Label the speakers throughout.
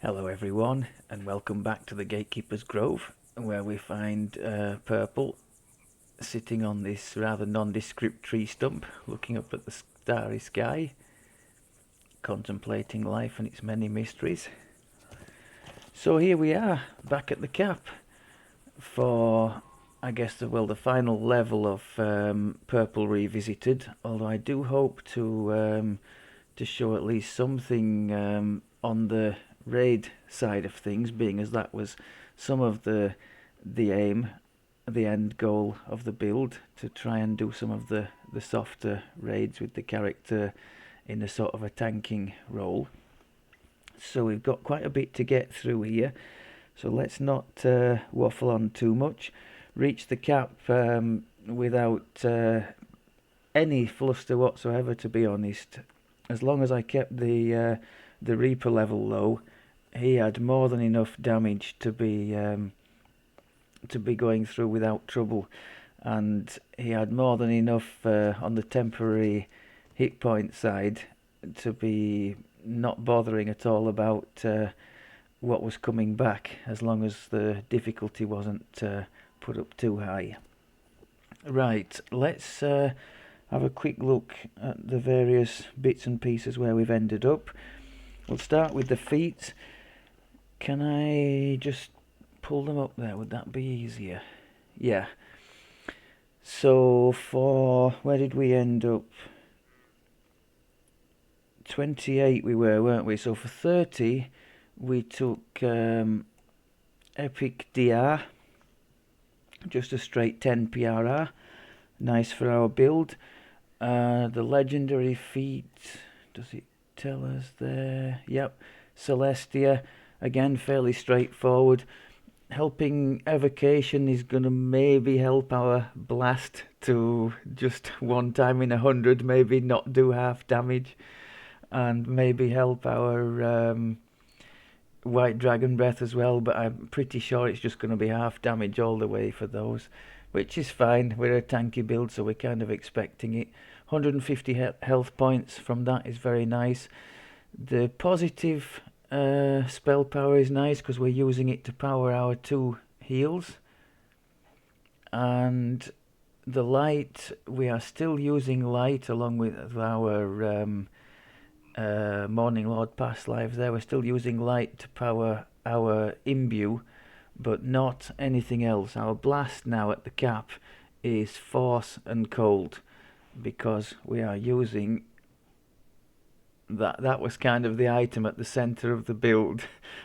Speaker 1: Hello everyone, and welcome back to the Gatekeeper's Grove, where we find Purple sitting on this rather nondescript tree stump, looking up at the starry sky, contemplating life and its many mysteries. So here we are, back at the cap, for, I guess, the final level of Purple Revisited, although I do hope to show at least something on the raid side of things, being as that was some of the aim, the end goal of the build, to try and do some of the softer raids with the character in a sort of a tanking role. So we've got quite a bit to get through here, so let's not waffle on too much. Reach the cap without any fluster whatsoever, to be honest. As long as I kept the Reaper level low, he had more than enough damage to be going through without trouble, and he had more than enough on the temporary hit point side to be not bothering at all about what was coming back, as long as the difficulty wasn't put up too high. Right, let's have a quick look at the various bits and pieces where we've ended up. We'll start with the feet. Can I just pull them up there? Would that be easier? Yeah. So for, where did we end up? 28 we were, weren't we? So for 30 we took Epic DR, just a straight 10 PRR, nice for our build. The legendary feat, does it tell us there? Yep, Celestia, again fairly straightforward. Helping Evocation is going to maybe help our blast to just one time in 100, maybe not do half damage, and maybe help our White Dragon Breath as well, but I'm pretty sure it's just going to be half damage all the way for those, which is fine. We're a tanky build, so we're kind of expecting it. 150 health points from that is very nice. The positive spell power is nice because we're using it to power our 2 heals, and the light, we are still using light along with our Morning Lord past lives there. We're still using light to power our imbue, but not anything else. Our blast now at the cap is force and cold, because we are using that was kind of the item at the center of the build.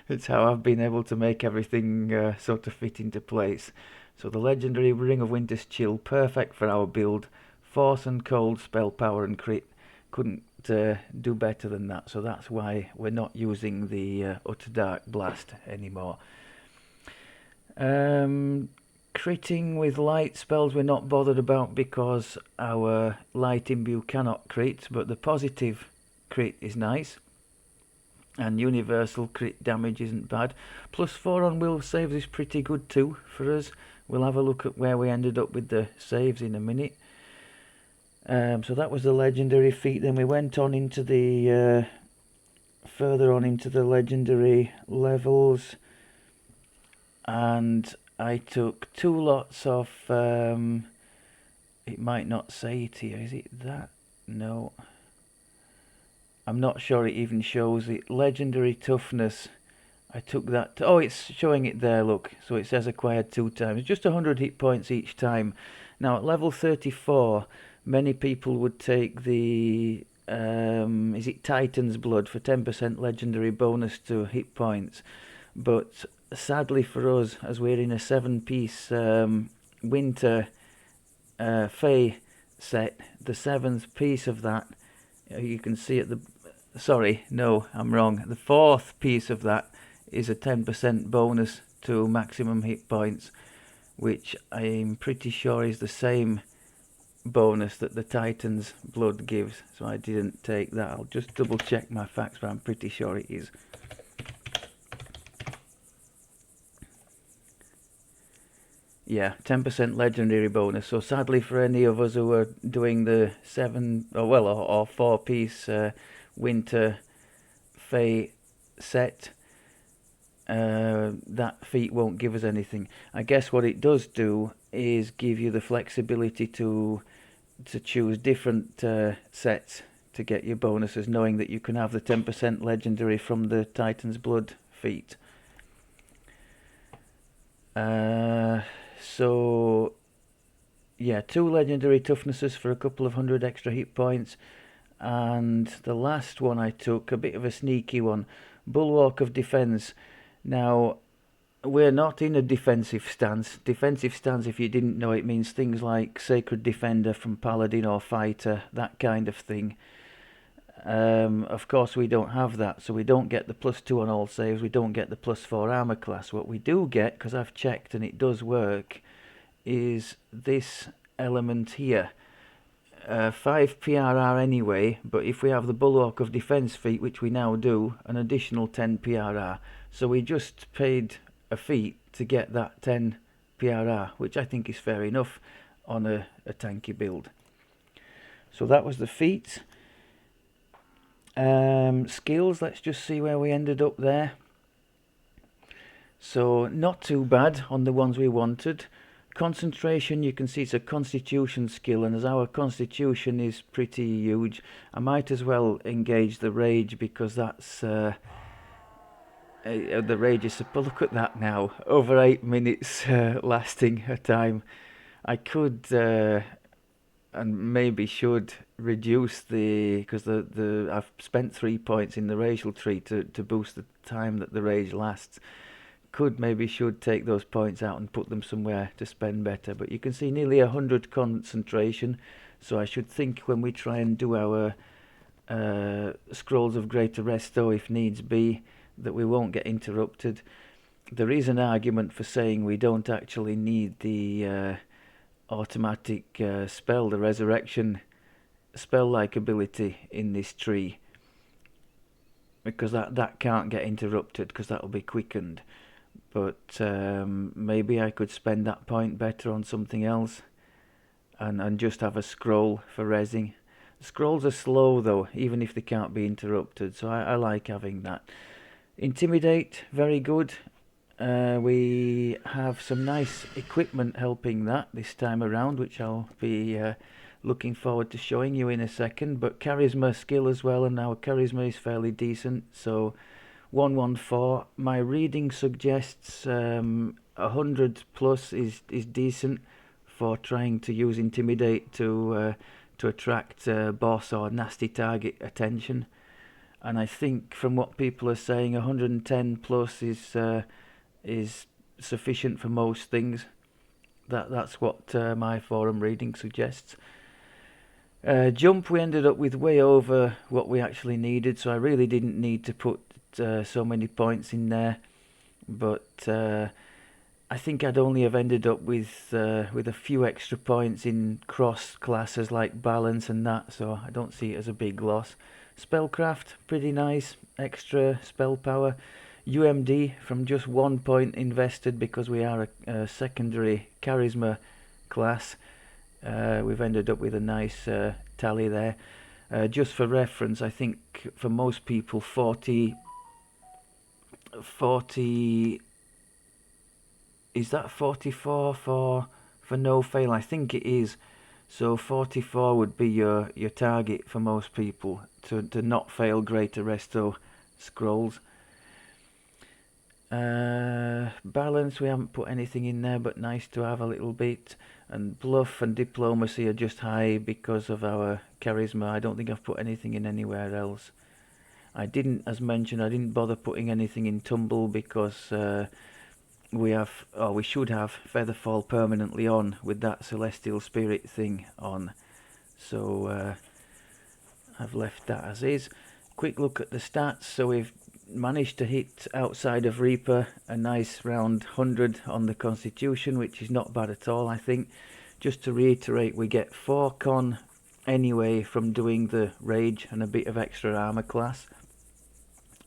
Speaker 1: It's how I've been able to make everything sort of fit into place. So the legendary Ring of Winter's Chill, perfect for our build. Force and cold, spell power and crit, couldn't do better than that. So that's why we're not using the Utter Dark Blast anymore. Critting with light spells we're not bothered about, because our light imbue cannot crit, but the positive crit is nice, and universal crit damage isn't bad. +4 on will saves is pretty good too for us. We'll have a look at where we ended up with the saves in a minute. So that was the legendary feat. Then we went on into the further on into the legendary levels, and I took 2 lots of it might not say it here, is it that? No, I'm not sure it even shows it. Legendary toughness, I took that. Oh, it's showing it there, look. So it says acquired 2 times, just 100 hit points each time. Now at level 34, many people would take the is it Titan's Blood for 10% legendary bonus to hit points, but sadly for us, as we're in a 7-piece winter Fey set, the 7th piece of that, you can see at the, sorry, no, I'm wrong, the 4th piece of that is a 10% bonus to maximum hit points, which I'm pretty sure is the same bonus that the Titan's Blood gives, so I didn't take that. I'll just double check my facts, but I'm pretty sure it is. Yeah, 10% legendary bonus. So sadly for any of us who are doing the 7 or 4-piece winter Fey set, that feat won't give us anything. I guess what it does do is give you the flexibility to choose different sets to get your bonuses, knowing that you can have the 10% legendary from the Titan's Blood feat. So yeah, 2 legendary toughnesses for a couple of hundred extra hit points. And the last one I took, a bit of a sneaky one, Bulwark of Defense. Now, we're not in a defensive stance. Defensive stance, if you didn't know, it means things like Sacred Defender from Paladin or Fighter, that kind of thing. Of course, we don't have that, so we don't get the +2 on all saves, we don't get the +4 armor class. What we do get, because I've checked and it does work, is this element here. 5 PRR anyway, but if we have the Bulwark of Defense feat, which we now do, an additional 10 PRR. So we just paid a feat to get that 10 PRR, which I think is fair enough on a tanky build. So that was the feat. Skills, let's just see where we ended up there. So not too bad on the ones we wanted. Concentration, you can see it's a constitution skill, and as our constitution is pretty huge, I might as well engage the rage, because that's the rage is, but look at that now, over 8 minutes lasting a time. I could and maybe should reduce the, because I've spent 3 points in the racial tree to boost the time that the rage lasts. Maybe should take those points out and put them somewhere to spend better. But you can see nearly 100 concentration, so I should think when we try and do our scrolls of greater resto, if needs be, that we won't get interrupted. There is an argument for saying we don't actually need the automatic spell, the resurrection spell-like ability in this tree, because that can't get interrupted, because that'll be quickened. But maybe I could spend that point better on something else and just have a scroll for rezzing. Scrolls are slow though, even if they can't be interrupted, so I like having that. Intimidate, very good. We have some nice equipment helping that this time around, which I'll be looking forward to showing you in a second. But charisma skill as well, and our charisma is fairly decent, so 114. My reading suggests 100 plus is decent for trying to use intimidate to attract boss or nasty target attention. And I think from what people are saying, 110 plus is sufficient for most things. That's what my forum reading suggests. Jump, we ended up with way over what we actually needed, so I really didn't need to put so many points in there, but I think I'd only have ended up with a few extra points in cross classes like balance and that, so I don't see it as a big loss. Spellcraft, pretty nice, extra spell power. UMD from just 1 point invested, because we are a secondary charisma class. We've ended up with a nice tally there. Just for reference, I think for most people 40 is that 44 for no fail? I think it is. So 44 would be your target for most people to not fail greater resto scrolls. Balance, we haven't put anything in there, but nice to have a little bit. And bluff and diplomacy are just high because of our charisma. I don't think I've put anything in anywhere else. I didn't, as mentioned, I didn't bother putting anything in tumble because we should have Featherfall permanently on with that Celestial Spirit thing on. So I've left that as is. Quick look at the stats. So we've managed to hit outside of Reaper a nice round 100 on the Constitution, which is not bad at all, I think. Just to reiterate, we get 4 con anyway from doing the Rage and a bit of extra armor class.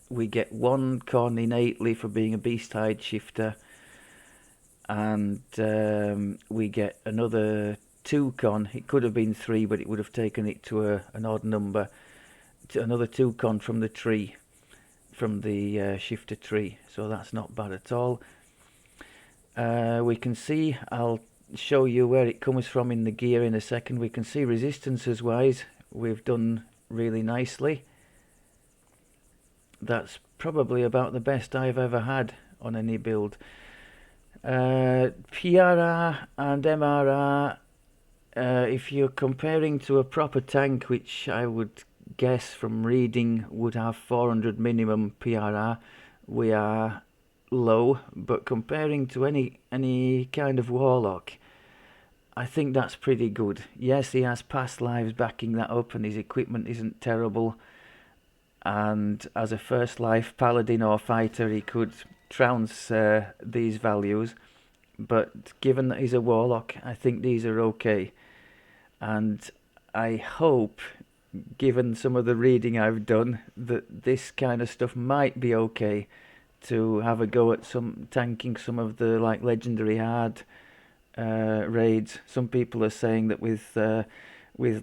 Speaker 1: We get 1 con innately for being a Beast Hide shifter, and we get another 2 con. It could have been 3, but it would have taken it to an odd number. Another 2 con from the tree from the shifter tree, so that's not bad at all. We can see, I'll show you where it comes from in the gear in a second. We can see resistances wise we've done really nicely. That's probably about the best I've ever had on any build. PRR and MRR, if you're comparing to a proper tank, which I would guess from reading would have 400 minimum PRR, we are low, but comparing to any kind of Warlock, I think that's pretty good. Yes, he has past lives backing that up, and his equipment isn't terrible, and as a first life paladin or fighter he could trounce these values, but given that he's a Warlock, I think these are okay. And I hope, given some of the reading I've done, that this kind of stuff might be okay to have a go at some tanking some of the like legendary hard raids. Some people are saying that with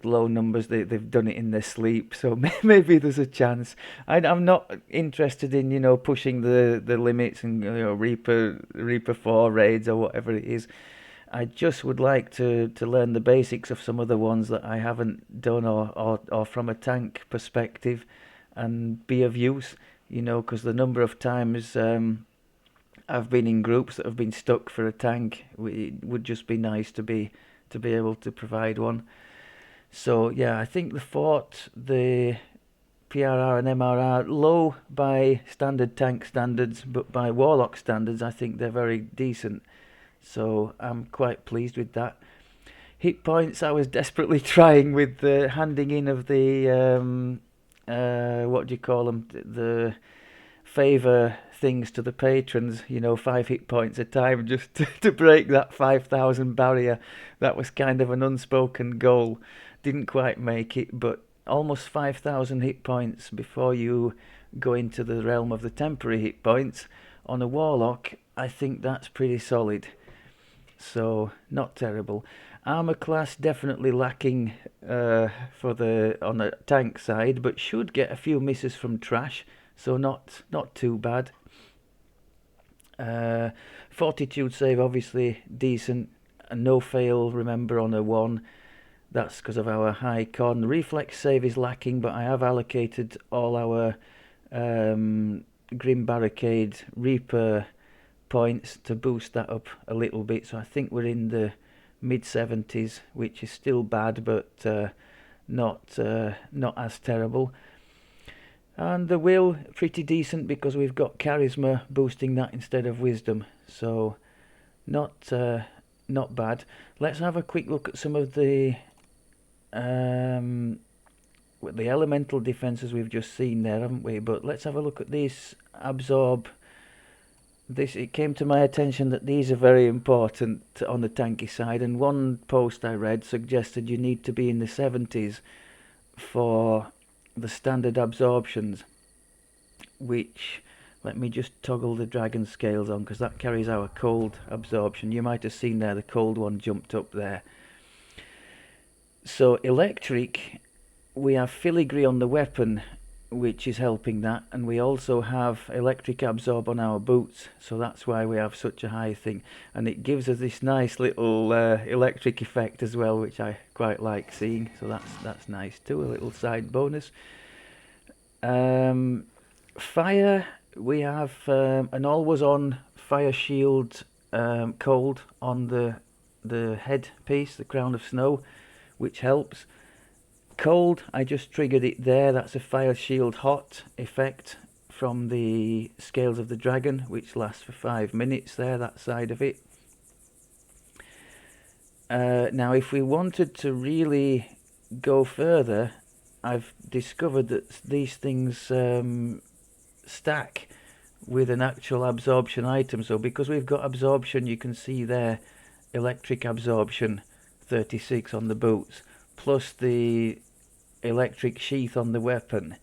Speaker 1: low numbers they've done it in their sleep, so maybe there's a chance. I'm not interested in pushing the limits and Reaper 4 raids or whatever it is. I just would like to learn the basics of some of the ones that I haven't done, or from a tank perspective, and be of use, because the number of times I've been in groups that have been stuck for a tank, it would just be nice to be able to provide one. So yeah, I think the fort, the PRR and MRR, low by standard tank standards, but by Warlock standards I think they're very decent. So I'm quite pleased with that. Hit points, I was desperately trying with the handing in of the what do you call them, the favour things to the patrons, 5 hit points a time, just to break that 5,000 barrier. That was kind of an unspoken goal. Didn't quite make it, but almost 5,000 hit points before you go into the realm of the temporary hit points on a Warlock, I think that's pretty solid. So not terrible. Armor class definitely lacking on the tank side, but should get a few misses from trash, so not too bad. Fortitude save obviously decent, and no fail, remember, on a 1. That's because of our high con. Reflex save is lacking, but I have allocated all our Grim Barricade Reaper points to boost that up a little bit, so I think we're in the mid 70s, which is still bad, but not as terrible. And the will, pretty decent, because we've got charisma boosting that instead of wisdom, so not bad. Let's have a quick look at some of the elemental defenses we've just seen there, haven't we? But let's have a look at these absorb. It came to my attention that these are very important on the tanky side, and one post I read suggested you need to be in the 70s for the standard absorptions, which, let me just toggle the dragon scales on, because that carries our cold absorption. You might have seen there the cold one jumped up there. So electric, we have filigree on the weapon, which is helping that, and we also have electric absorb on our boots, so that's why we have such a high thing, and it gives us this nice little electric effect as well, which I quite like seeing, so that's nice too, a little side bonus. Fire, we have an always on fire shield cold on the head piece, the crown of snow, which helps. Cold, I just triggered it there. That's a fire shield hot effect from the scales of the dragon, which lasts for 5 minutes there, that side of it. Now if we wanted to really go further, I've discovered that these things stack with an actual absorption item. So because we've got absorption, you can see there electric absorption 36 on the boots, plus the electric sheath on the weapon,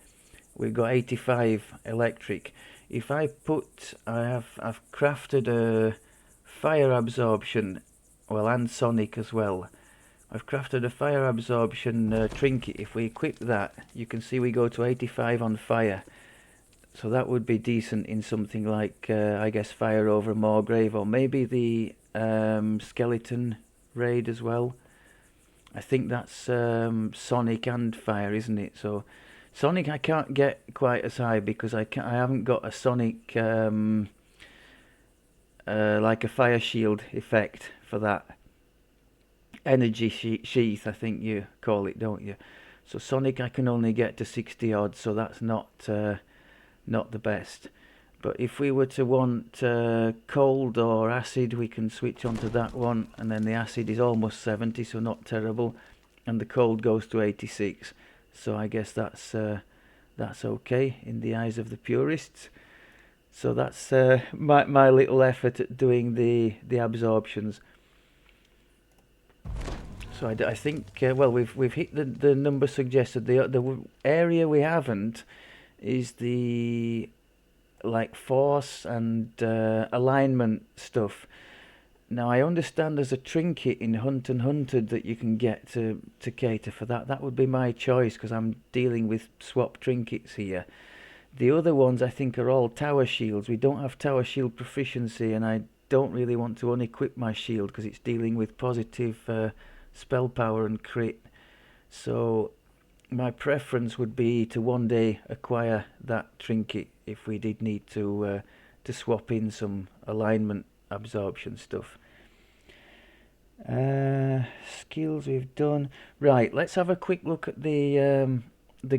Speaker 1: we've got 85 electric. If I put, I've crafted a fire absorption, well, and sonic as well. I've crafted a fire absorption trinket. If we equip that, you can see we go to 85 on fire, So that would be decent in something like, I guess, Fire over Moorgrave, or maybe the Skeleton raid as well. I think that's Sonic and Fire, isn't it? So Sonic I can't get quite as high because I haven't got a Sonic like a Fire Shield effect for that. Energy sheath, I think you call it, don't you? So Sonic I can only get to 60 odd, so that's not the best. But if we were to want cold or acid, we can switch on to that one, and then the acid is almost 70, so not terrible, and the cold goes to 86. So I guess that's okay in the eyes of the purists. So that's my little effort at doing the absorptions. So I think well we've hit the number suggested. The area we haven't is the like force and alignment stuff. Now I understand there's a trinket in Hunt and Hunted that you can get to cater for that. That would be my choice because I'm dealing with swap trinkets here. The other ones I think are all tower shields. We don't have tower shield proficiency, and I don't really want to unequip my shield because it's dealing with positive spell power and crit. So my preference would be to one day acquire that trinket if we did need to swap in some alignment absorption stuff. Skills we've done. Right, let's have a quick look at the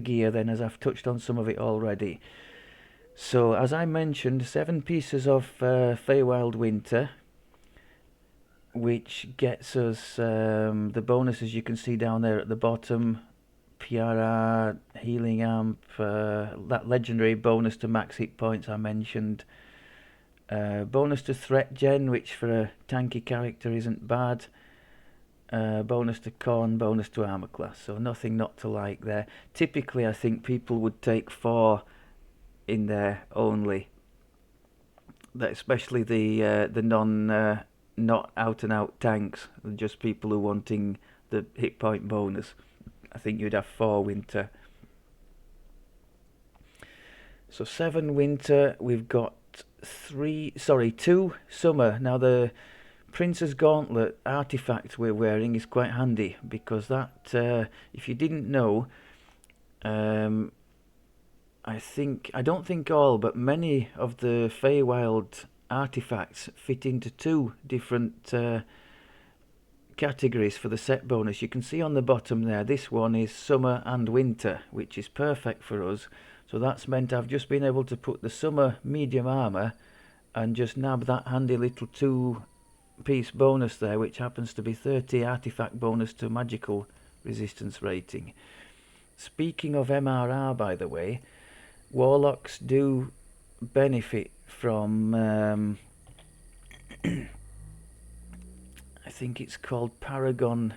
Speaker 1: gear then, as I've touched on some of it already. So as I mentioned, 7 pieces of Feywild Winter, which gets us the bonuses you can see down there at the bottom. PRR, healing amp, that legendary bonus to max hit points I mentioned. Bonus to threat gen, which for a tanky character isn't bad. Bonus to con, bonus to armor class, so nothing not to like there. Typically I think people would take 4 in there only, especially the non not out and out tanks, just people who are wanting the hit point bonus. I think you'd have 4 winter. So 7 winter, we've got 2 summer. Now the Prince's Gauntlet artifact we're wearing is quite handy because that, if you didn't know, I don't think all, but many of the Feywild artifacts fit into 2 different categories for the set bonus. You can see on the bottom there, this one is summer and winter, which is perfect for us. So that's meant I've just been able to put the summer medium armor and just nab that handy little 2-piece bonus there, which happens to be 30 artifact bonus to magical resistance rating. Speaking of MRR, by the way, Warlocks do benefit from I think it's called Paragon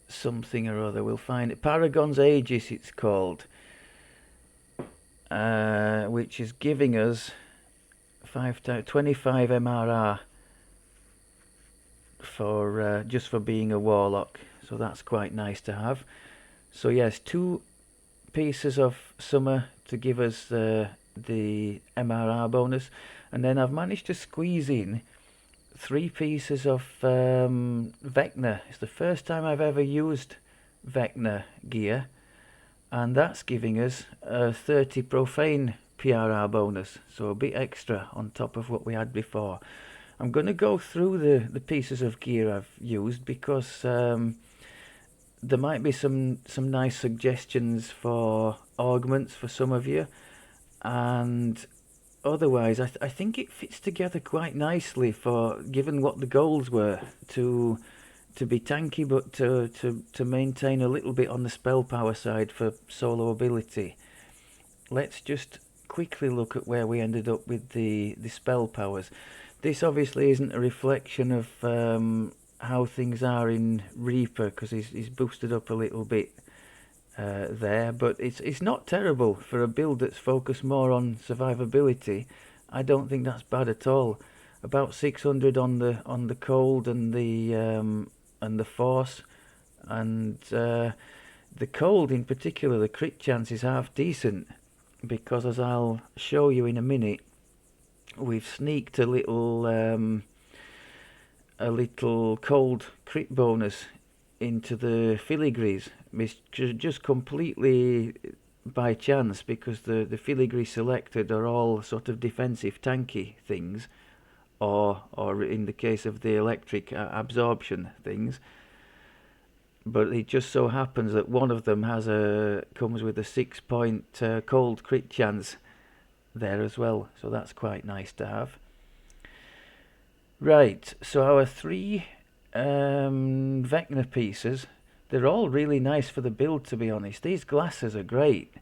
Speaker 1: something or other. We'll find it. Paragon's Aegis it's called, which is giving us 25 MRR for just for being a Warlock. So that's quite nice to have. So yes, 2 pieces of summer to give us the MRR bonus, and then I've managed to squeeze in 3 pieces of Vecna. It's the first time I've ever used Vecna gear, and that's giving us a 30 profane PRR bonus, so a bit extra on top of what we had before. I'm going to go through the pieces of gear I've used because there might be some nice suggestions for augments for some of you, and otherwise I think it fits together quite nicely for given what the goals were to be tanky but to maintain a little bit on the spell power side for solo ability. Let's just quickly look at where we ended up with the spell powers. This obviously isn't a reflection of how things are in Reaper because he's boosted up a little bit there, but it's not terrible for a build that's focused more on survivability. I don't think that's bad at all. About 600 on the cold and the force, and the cold in particular, the crit chance is half decent. because as I'll show you in a minute, we've sneaked a little cold crit bonus into the filigrees. It's just completely by chance, because the filigree selected are all sort of defensive tanky things, or in the case of the electric absorption things. But it just so happens that one of them comes with a 6-point cold crit chance there as well, so that's quite nice to have. Right, so our 3 Vecna pieces, they're all really nice for the build, to be honest. These glasses are great.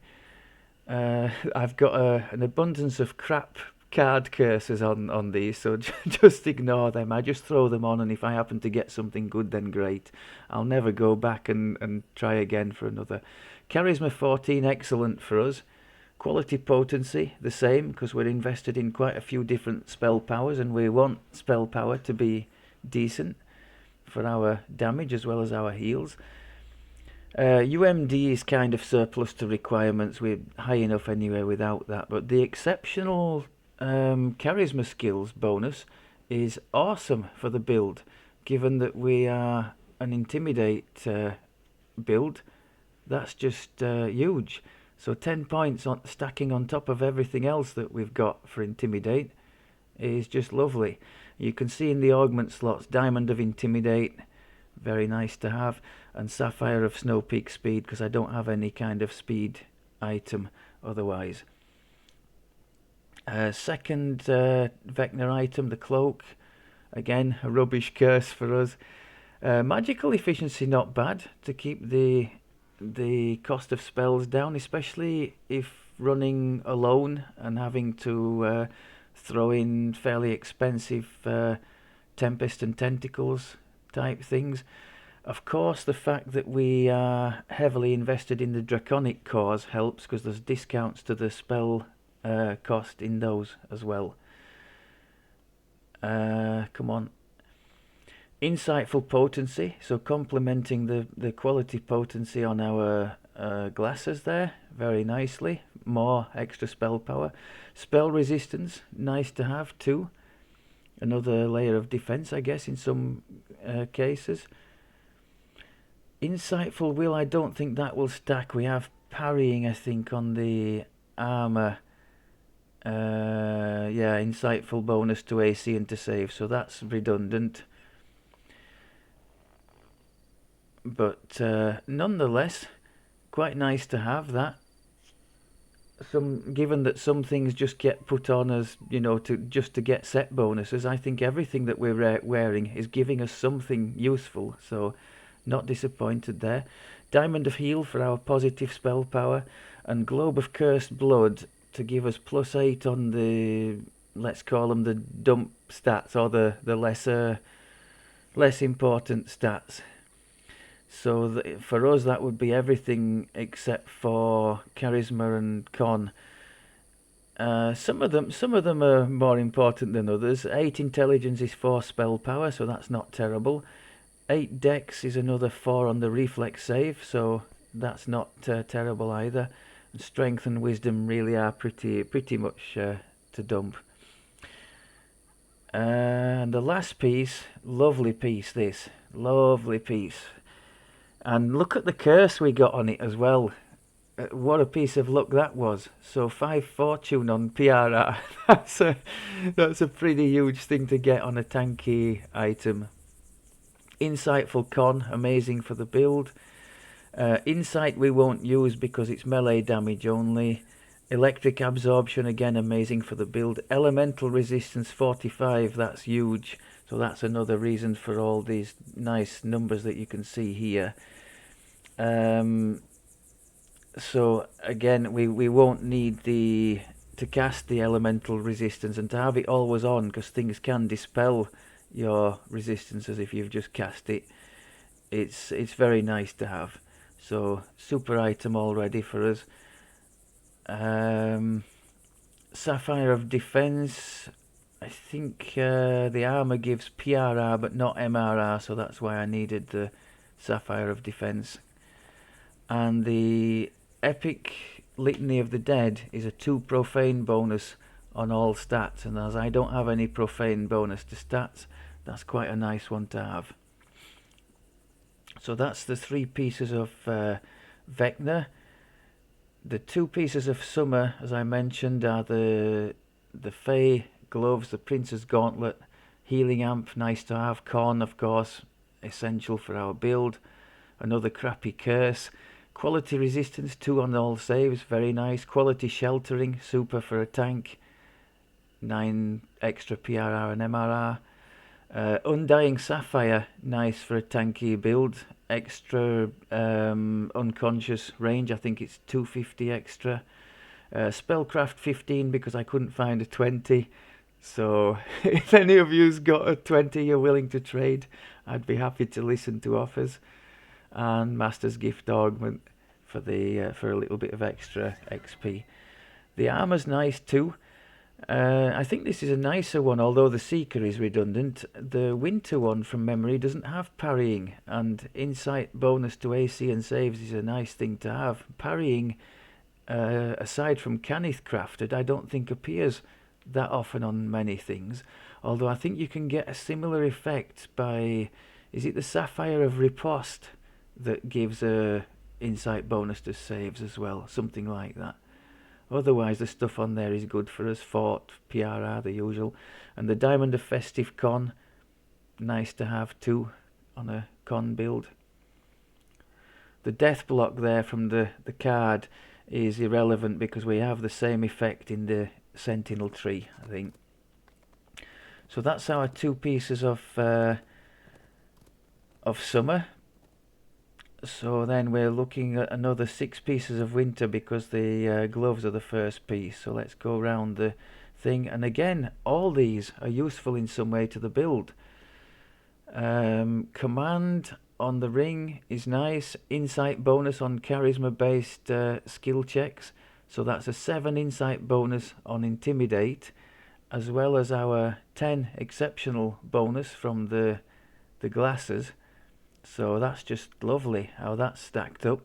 Speaker 1: I've got an abundance of crap card curses on these, so just ignore them. I just throw them on, and if I happen to get something good, then great. I'll never go back and try again for another. Charisma 14, excellent for us. Quality potency, the same, because we're invested in quite a few different spell powers, and we want spell power to be decent for our damage as well as our heals. UMD is kind of surplus to requirements. We're high enough anyway without that, but the exceptional charisma skills bonus is awesome for the build, given that we are an intimidate build. That's just huge. So 10 points stacking on top of everything else that we've got for intimidate is just lovely. You can see in the augment slots, Diamond of Intimidate, very nice to have, and Sapphire of Snow Peak Speed, because I don't have any kind of speed item otherwise. Second Vecna item, the Cloak, again a rubbish curse for us. Magical efficiency not bad to keep the cost of spells down, especially if running alone and having to throw in fairly expensive Tempest and Tentacles type things. Of course, the fact that we are heavily invested in the Draconic cores helps, because there's discounts to the spell cost in those as well. Come on. Insightful potency, so complementing the quality potency on our glasses there very nicely. More extra spell power. Spell resistance, nice to have too. Another layer of defense, I guess, in some cases. Insightful will, I don't think that will stack. We have parrying, I think, on the armor. Yeah, insightful bonus to AC and to save, so that's redundant. But nonetheless, quite nice to have that. Given that some things just get put on as, you know, to get set bonuses, I think everything that we're wearing is giving us something useful, so not disappointed there. Diamond of Heal for our positive spell power, and Globe of Cursed Blood to give us +8 on the, let's call them the dump stats, or the less important stats. So for us that would be everything except for charisma and con. Some of them are more important than others. 8 intelligence is 4 spell power, so that's not terrible. 8 dex is another 4 on the reflex save, so that's not terrible either. And strength and wisdom really are pretty much to dump. And the last piece, lovely piece this, lovely piece. And look at the curse we got on it as well. What a piece of luck that was. So 5 fortune on PRR. that's a pretty huge thing to get on a tanky item. Insightful con, amazing for the build. Insight we won't use because it's melee damage only. Electric absorption, again amazing for the build. Elemental resistance 45, that's huge. So that's another reason for all these nice numbers that you can see here. So again, we won't need to cast the elemental resistance and to have it always on, because things can dispel your resistances if you've just cast it. It's very nice to have. So super item already for us. Sapphire of Defense. I think the armor gives PRR but not MRR, so that's why I needed the Sapphire of Defense. And the epic Litany of the Dead is a 2 profane bonus on all stats, and as I don't have any profane bonus to stats, that's quite a nice one to have. So that's the 3 pieces of Vecna. The 2 pieces of Summer, as I mentioned, are the Fey gloves, the Prince's Gauntlet, healing amp, nice to have. Corn, of course, essential for our build. Another crappy curse. Quality resistance 2 on all saves, very nice. Quality sheltering, super for a tank. 9 extra PRR and MRR. Undying Sapphire, nice for a tanky build. Extra unconscious range, I think it's 250 extra. Spellcraft 15 because I couldn't find a 20. So if any of you's got a 20 you're willing to trade, I'd be happy to listen to offers. And Master's Gift Augment for the for a little bit of extra XP. The armor's nice too. I think this is a nicer one, although the Seeker is redundant. The Winter one from memory doesn't have parrying, and insight bonus to AC and saves is a nice thing to have. Parrying, aside from Canith Crafted, I don't think appears that often on many things, although I think you can get a similar effect by, is it the Sapphire of Riposte that gives a insight bonus to saves as well, something like that. Otherwise the stuff on there is good for us. Fort, PRR, the usual. And the Diamond of Festive Con, nice to have too on a con build. The death block there from the card is irrelevant because we have the same effect in the Sentinel tree, I think. So that's our 2 pieces of Summer. So then we're looking at another 6 pieces of Winter because the gloves are the first piece. So let's go around the thing, and again all these are useful in some way to the build. Command on the ring is nice. Insight bonus on charisma based skill checks, so that's a 7 insight bonus on Intimidate, as well as our 10 exceptional bonus from the glasses. So that's just lovely how that's stacked up.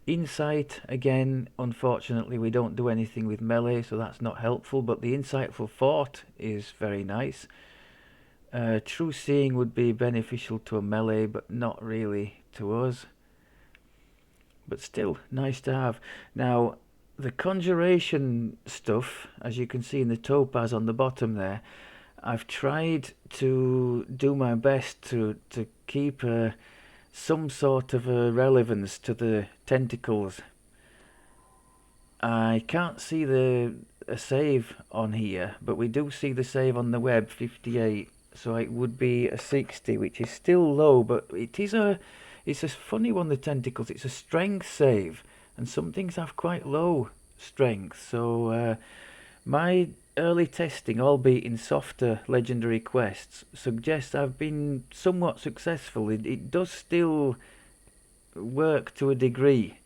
Speaker 1: Insight, again, unfortunately we don't do anything with melee, so that's not helpful, but the Insightful Fort is very nice. True Seeing would be beneficial to a melee, but not really to us. But still, nice to have. Now, the Conjuration stuff, as you can see in the topaz on the bottom there, I've tried to do my best to keep some sort of a relevance to the tentacles. I can't see a save on here, but we do see the save on the web, 58, so it would be a 60, which is still low, but it's a funny one, the tentacles. It's a strength save, and some things have quite low strength, so my early testing, albeit in softer legendary quests, suggests I've been somewhat successful. It does still work to a degree.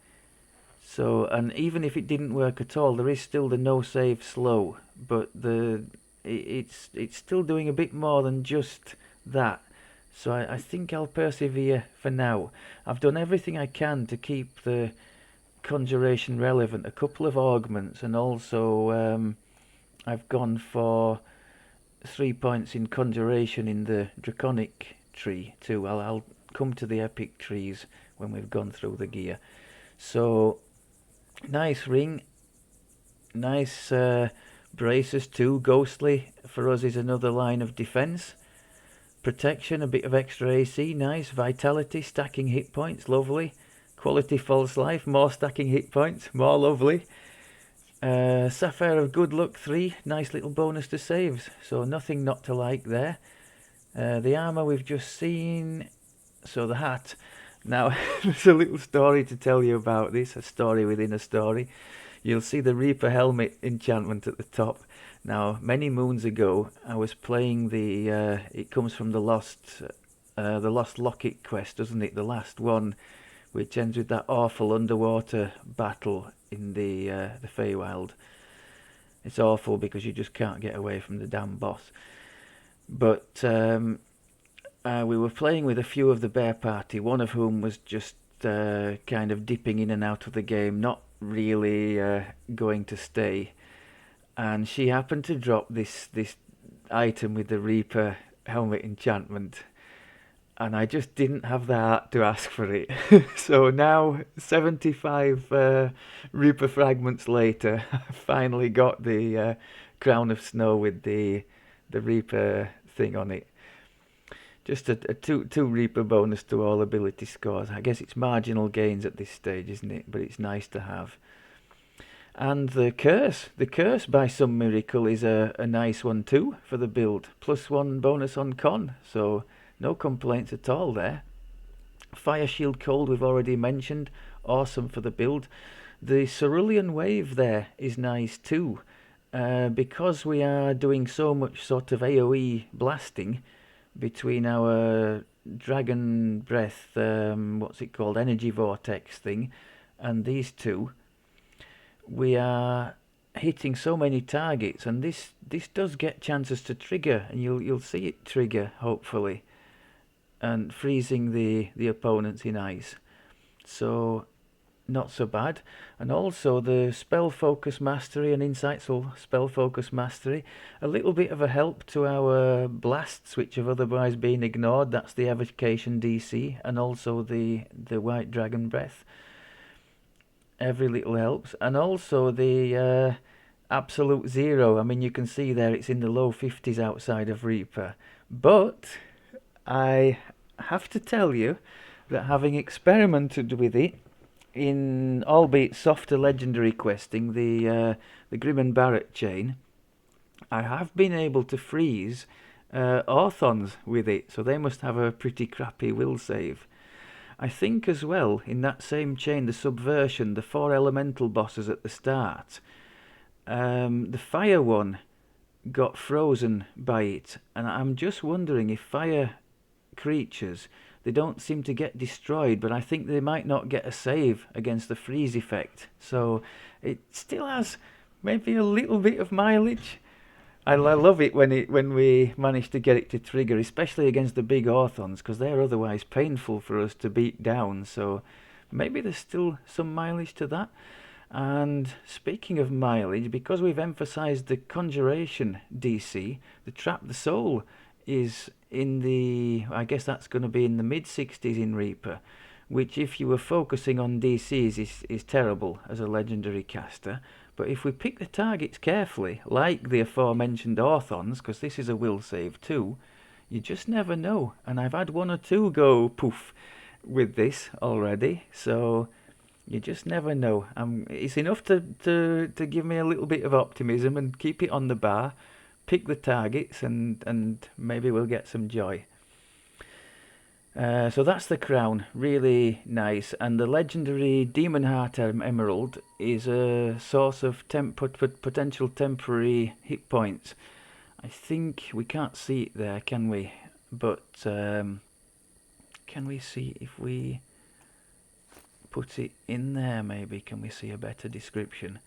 Speaker 1: So, and even if it didn't work at all, there is still the no save slow, but it's still doing a bit more than just that. So I think I'll persevere for now. I've done everything I can to keep the Conjuration relevant. A couple of augments, and also I've gone for 3 points in Conjuration in the Draconic tree too. I'll come to the epic trees when we've gone through the gear. So, nice ring, nice braces too. Ghostly for us is another line of defense. Protection, a bit of extra AC, nice. Vitality, stacking hit points, lovely. Quality false life, more stacking hit points, more lovely. Sapphire of Good Luck 3, nice little bonus to saves, so nothing not to like there. The armour we've just seen, so the hat. Now, there's a little story to tell you about this, a story within a story. You'll see the Reaper helmet enchantment at the top. Now, many moons ago, I was playing the, it comes from the Lost Locket quest, doesn't it? The last one, which ends with that awful underwater battle in the Feywild. It's awful because you just can't get away from the damn boss. But we were playing with a few of the bear party, one of whom was just kind of dipping in and out of the game, not really going to stay. And she happened to drop this item with the Reaper helmet enchantment, and I just didn't have the heart to ask for it. So now, 75 Reaper fragments later, I finally got the Crown of Snow with the Reaper thing on it. Just a two Reaper bonus to all ability scores. I guess it's marginal gains at this stage, isn't it? But it's nice to have. And the curse by some miracle is a nice one too for the build. +1 bonus on con, so no complaints at all there. Fire Shield Cold we've already mentioned, awesome for the build. The Cerulean Wave there is nice too, because we are doing so much sort of AoE blasting between our Dragon Breath, what's it called, Energy Vortex thing, and these two. We are hitting so many targets, and this does get chances to trigger, and you'll see it trigger hopefully, and freezing the opponents in ice. So not so bad. And also the Spell Focus Mastery and Insightful Spell Focus Mastery, a little bit of a help to our blasts which have otherwise been ignored. That's the Evocation DC, and also the White Dragon Breath. Every little helps. And also the Absolute Zero. I mean, you can see there it's in the low 50s outside of Reaper. But I have to tell you that having experimented with it in, albeit softer legendary questing, the Grim and Barrett chain, I have been able to freeze Orthons with it, so they must have a pretty crappy will save. I think as well, in that same chain, the Subversion, the 4 elemental bosses at the start, the fire one got frozen by it, and I'm just wondering if fire creatures, they don't seem to get destroyed, but I think they might not get a save against the freeze effect. So it still has maybe a little bit of mileage. I love it when we manage to get it to trigger, especially against the big Orthons, because they're otherwise painful for us to beat down. So maybe there's still some mileage to that. And speaking of mileage, because we've emphasized the Conjuration DC, the Trap the Soul is in the, I guess that's going to be in the mid-60s in Reaper, which if you were focusing on DCs is terrible as a legendary caster. But if we pick the targets carefully, like the aforementioned Orthons, because this is a will save too, you just never know. And I've had 1 or 2 go poof with this already, so you just never know. It's enough to give me a little bit of optimism and keep it on the bar, pick the targets, and maybe we'll get some joy. So that's the crown, really nice. And the legendary Demon Heart Emerald is a source of potential temporary hit points. I think we can't see it there, can we? But can we see if we put it in there maybe? Can we see a better description?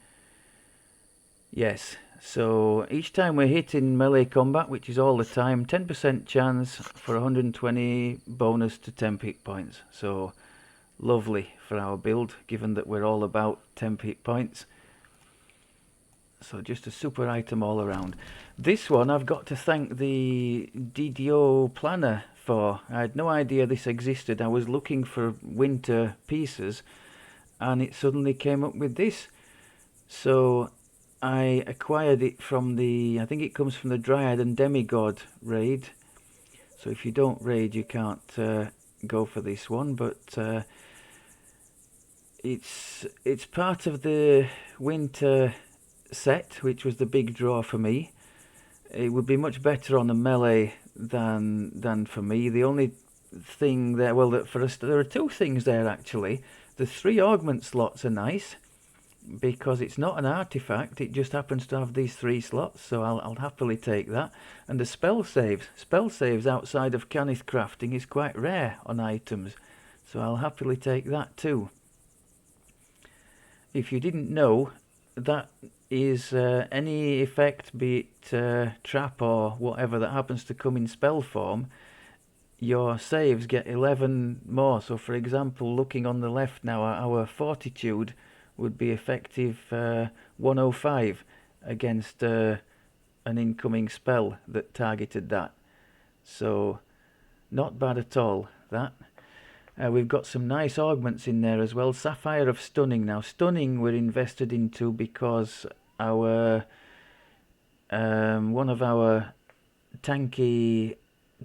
Speaker 1: Yes, so each time we're hit in melee combat, which is all the time, 10% chance for 120 bonus to temp hit points. So lovely for our build, given that we're all about temp hit points. So just a super item all around. This one I've got to thank the DDO planner for. I had no idea this existed. I was looking for winter pieces and it suddenly came up with this. So I acquired it from the, I think it comes from the Dryad and Demigod raid. So if you don't raid, you can't go for this one. But it's part of the winter set, which was the big draw for me. It would be much better on the melee than for me. The only thing there, well, for us, there are 2 things there actually. The 3 augment slots are nice, because it's not an artifact, it just happens to have these 3 slots, so I'll happily take that. And the spell saves outside of Canith crafting is quite rare on items, so I'll happily take that too. If you didn't know, that is any effect, be it trap or whatever, that happens to come in spell form, your saves get 11 more. So for example, looking on the left now, our fortitude would be effective 105 against an incoming spell that targeted that. So not bad at all, that. We've got some nice augments in there as well. Sapphire of Stunning. Now Stunning we're invested into because our one of our tanky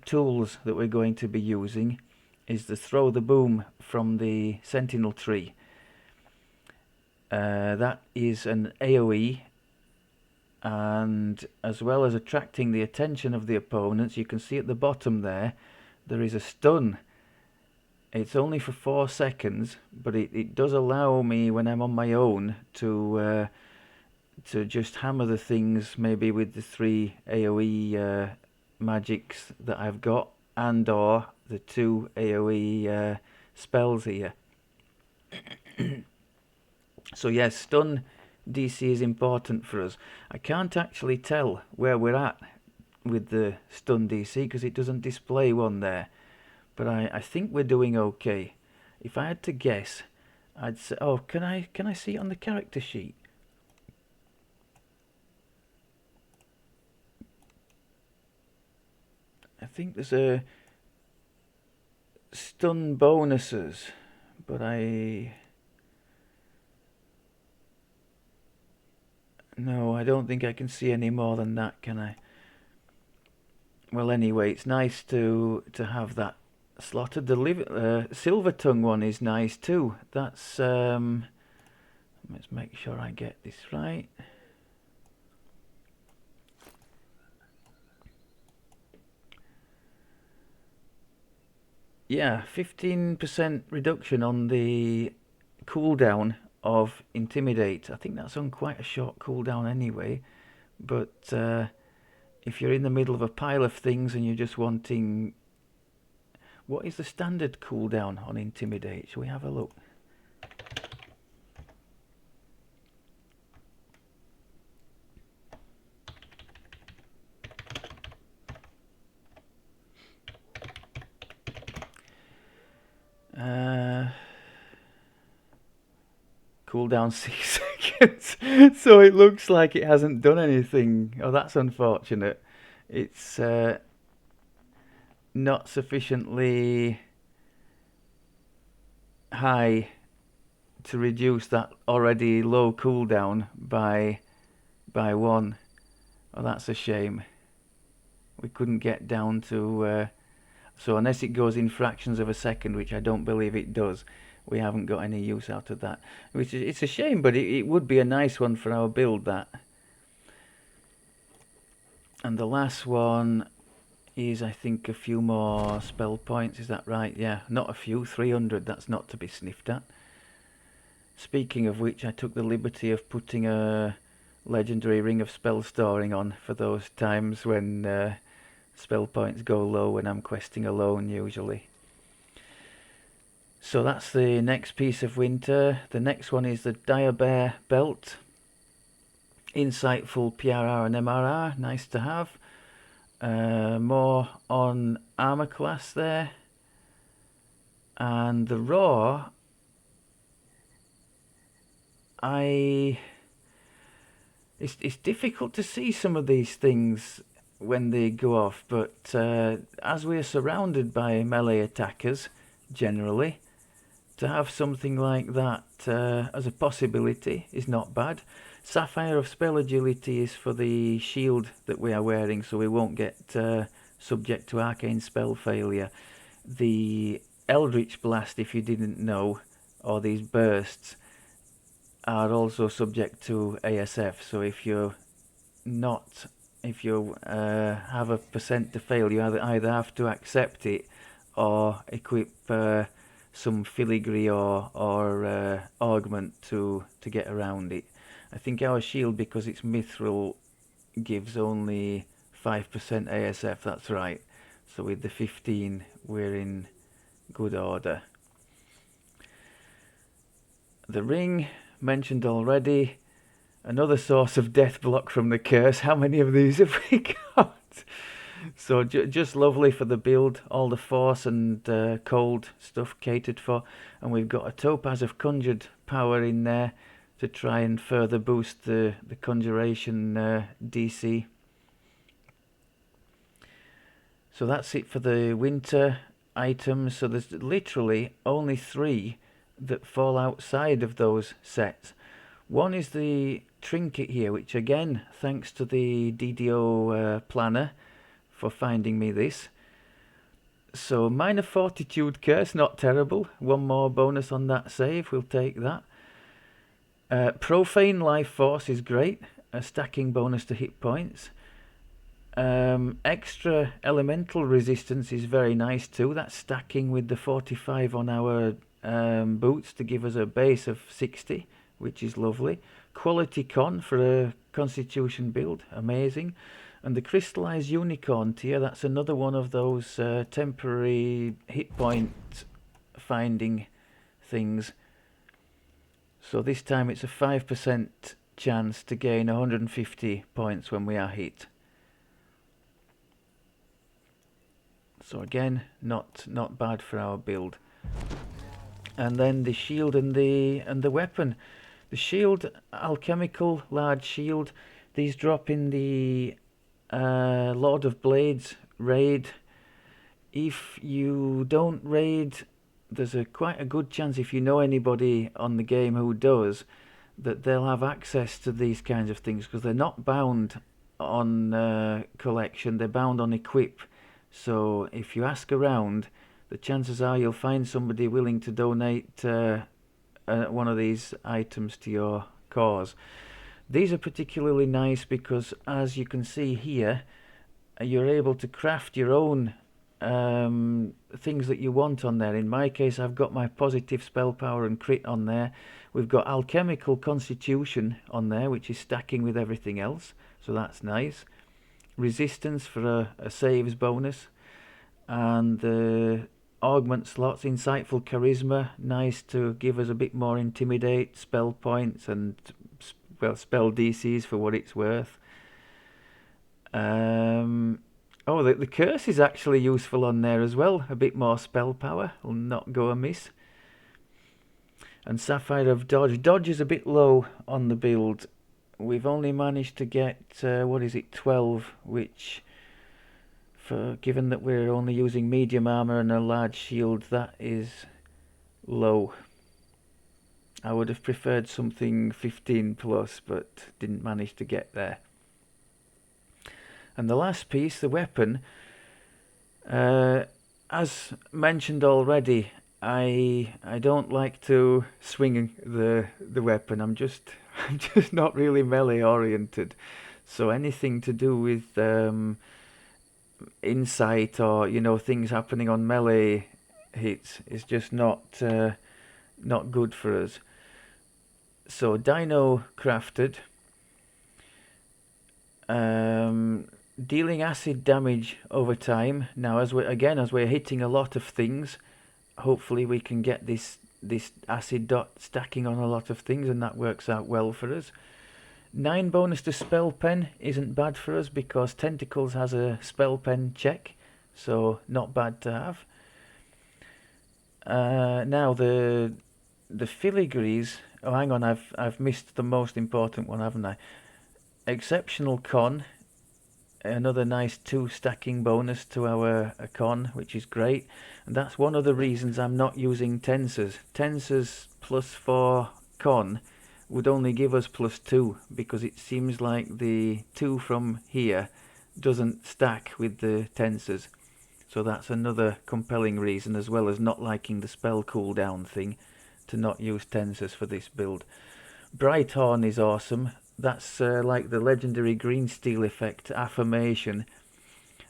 Speaker 1: tools that we're going to be using is the throw the boom from the sentinel tree. That is an AoE, and as well as attracting the attention of the opponents, you can see at the bottom there is a stun. It's only for 4 seconds, but it does allow me when I'm on my own to just hammer the things, maybe with the 3 AoE magics that I've got, and or the 2 AoE spells here. So yes, stun DC is important for us. I can't actually tell where we're at with the stun DC because it doesn't display one there, but I think we're doing okay. If I had to guess, I'd say, oh, can I see it on the character sheet? I think there's a stun bonuses, but no, I don't think I can see any more than that, can I? Well, anyway, it's nice to have that slotted. The Silvertongue one is nice too. That's let's make sure I get this right. Yeah, 15% reduction on the cooldown of Intimidate. I think that's on quite a short cooldown anyway, but if you're in the middle of a pile of things and you're just wanting... What is the standard cooldown on Intimidate? Shall we have a look? Cooldown 6 seconds. So it looks like it hasn't done anything. Oh, that's unfortunate. It's not sufficiently high to reduce that already low cooldown by 1. Oh, that's a shame. We couldn't get down to... so unless it goes in fractions of a second, which I don't believe it does, we haven't got any use out of that. Which is, it's a shame, but it would be a nice one for our build, that. And the last one is, I think, a few more spell points. Is that right? Yeah, not a few, 300. That's not to be sniffed at. Speaking of which, I took the liberty of putting a legendary ring of spell storing on for those times when spell points go low when I'm questing alone, usually. So that's the next piece of winter. The next one is the Dire Bear belt. Insightful PRR and MRR, nice to have. More on armor class there. And the raw, it's difficult to see some of these things when they go off, but as we're surrounded by melee attackers, generally, to have something like that as a possibility is not bad. Sapphire of Spell Agility is for the shield that we are wearing, so we won't get subject to arcane spell failure. The Eldritch Blast, if you didn't know, or these bursts, are also subject to ASF, so if you have a percent to fail, you either have to accept it or equip some filigree or augment to get around it. I think our shield, because it's mithril, gives only 5% ASF, that's right. So with the 15, we're in good order. The ring, mentioned already. Another source of death block from the curse. How many of these have we got? So just lovely for the build, all the force and cold stuff catered for, and we've got a topaz of conjured power in there to try and further boost the conjuration DC. So that's it for the winter items. So there's literally only 3 that fall outside of those sets. One is the trinket here, which again, thanks to the DDO planner for finding me this. So minor fortitude curse, not terrible. 1 more bonus on that save, we'll take that. Profane life force is great, a stacking bonus to hit points. Extra elemental resistance is very nice too. That's stacking with the 45 on our boots to give us a base of 60, which is lovely. Quality con for a constitution build, amazing. And the crystallized unicorn tier, that's another one of those temporary hit point finding things. So this time it's a 5% chance to gain 150 points when we are hit. So again, not bad for our build. And then the shield and the weapon. The shield, alchemical large shield. These drop in the Lord of Blades raid. If you don't raid, there's quite a good chance, if you know anybody on the game who does, that they'll have access to these kinds of things, because they're not bound on collection, they're bound on equip. So if you ask around, the chances are you'll find somebody willing to donate one of these items to your cause. These are particularly nice because, as you can see here, you're able to craft your own things that you want on there. In my case, I've got my positive spell power and crit on there. We've got alchemical constitution on there, which is stacking with everything else, so that's nice. Resistance for a saves bonus, and the augment slots, insightful charisma, nice to give us a bit more intimidate, spell points, and well, spell DCs for what it's worth. Oh, the curse is actually useful on there as well, a bit more spell power, will not go amiss. And sapphire of dodge. Dodge is a bit low on the build. We've only managed to get, what is it, 12, which, given that we're only using medium armor and a large shield, that is low. I would have preferred something 15 plus, but didn't manage to get there. And the last piece, the weapon, as mentioned already, I don't like to swing the weapon. I'm just not really melee oriented. So anything to do with insight or things happening on melee hits is just not good for us. So Dino crafted, dealing acid damage over time. Now as we're hitting a lot of things, hopefully we can get this acid dot stacking on a lot of things, and that works out well for us. 9 bonus to spell pen isn't bad for us because Tentacles has a spell pen check, so not bad to have. Now the filigrees. Oh, hang on, I've missed the most important one, haven't I? Exceptional con, another nice 2 stacking bonus to our con, which is great. And that's one of the reasons I'm not using tensors. Tensors plus 4 con would only give us plus 2, because it seems like the 2 from here doesn't stack with the tensors. So that's another compelling reason, as well as not liking the spell cooldown thing, to not use tensors for this build. Brighthorn is awesome. That's like the legendary green steel effect, affirmation.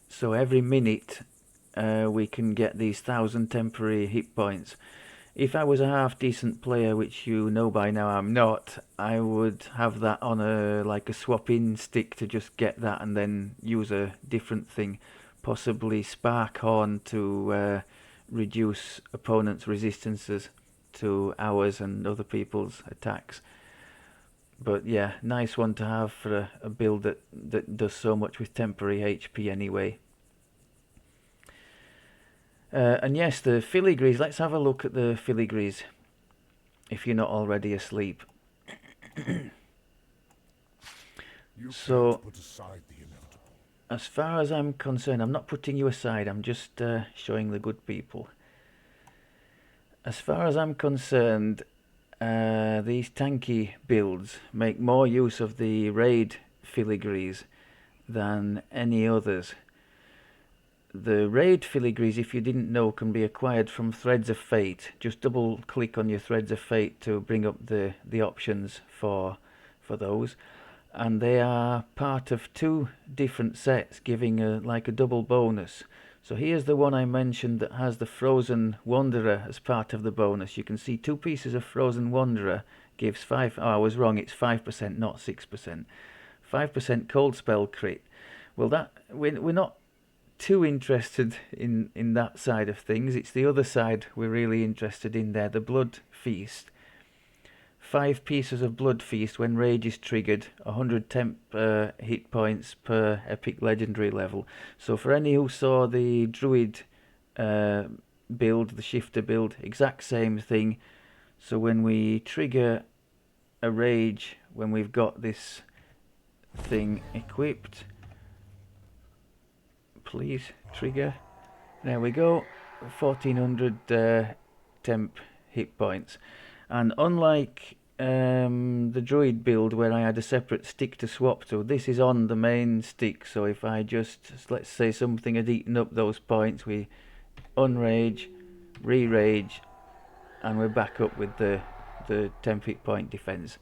Speaker 1: So every minute we can get these 1,000 temporary hit points. If I was a half decent player, which you know by now I'm not, I would have that on like a swap-in stick to just get that and then use a different thing. Possibly Sparkhorn to reduce opponents' resistances to ours and other people's attacks. But yeah, nice one to have for a build that does so much with temporary HP anyway. And yes, the filigrees. Let's have a look at the filigrees, if you're not already asleep. So, as far as I'm concerned, I'm not putting you aside, I'm just showing the good people. As far as I'm concerned, these tanky builds make more use of the raid filigrees than any others. The raid filigrees, if you didn't know, can be acquired from Threads of Fate. Just double click on your Threads of Fate to bring up the options for those. And they are part of 2 different sets, giving like a double bonus. So here's the one I mentioned that has the Frozen Wanderer as part of the bonus. You can see 2 pieces of Frozen Wanderer gives 5. Oh, I was wrong, it's 5%, not 6%. 5% cold spell crit. Well, that we're not too interested in that side of things. It's the other side we're really interested in there, the Blood Feast. 5 pieces of Blood Feast when rage is triggered, 100 temp hit points per epic legendary level. So for any who saw the druid build, the shifter build, exact same thing. So when we trigger a rage, when we've got this thing equipped, please trigger, there we go, 1400 temp hit points. And unlike the druid build where I had a separate stick to swap to, this is on the main stick. So if I just, let's say something had eaten up those points, we unrage, re-rage, and we're back up with the temp hit point defense.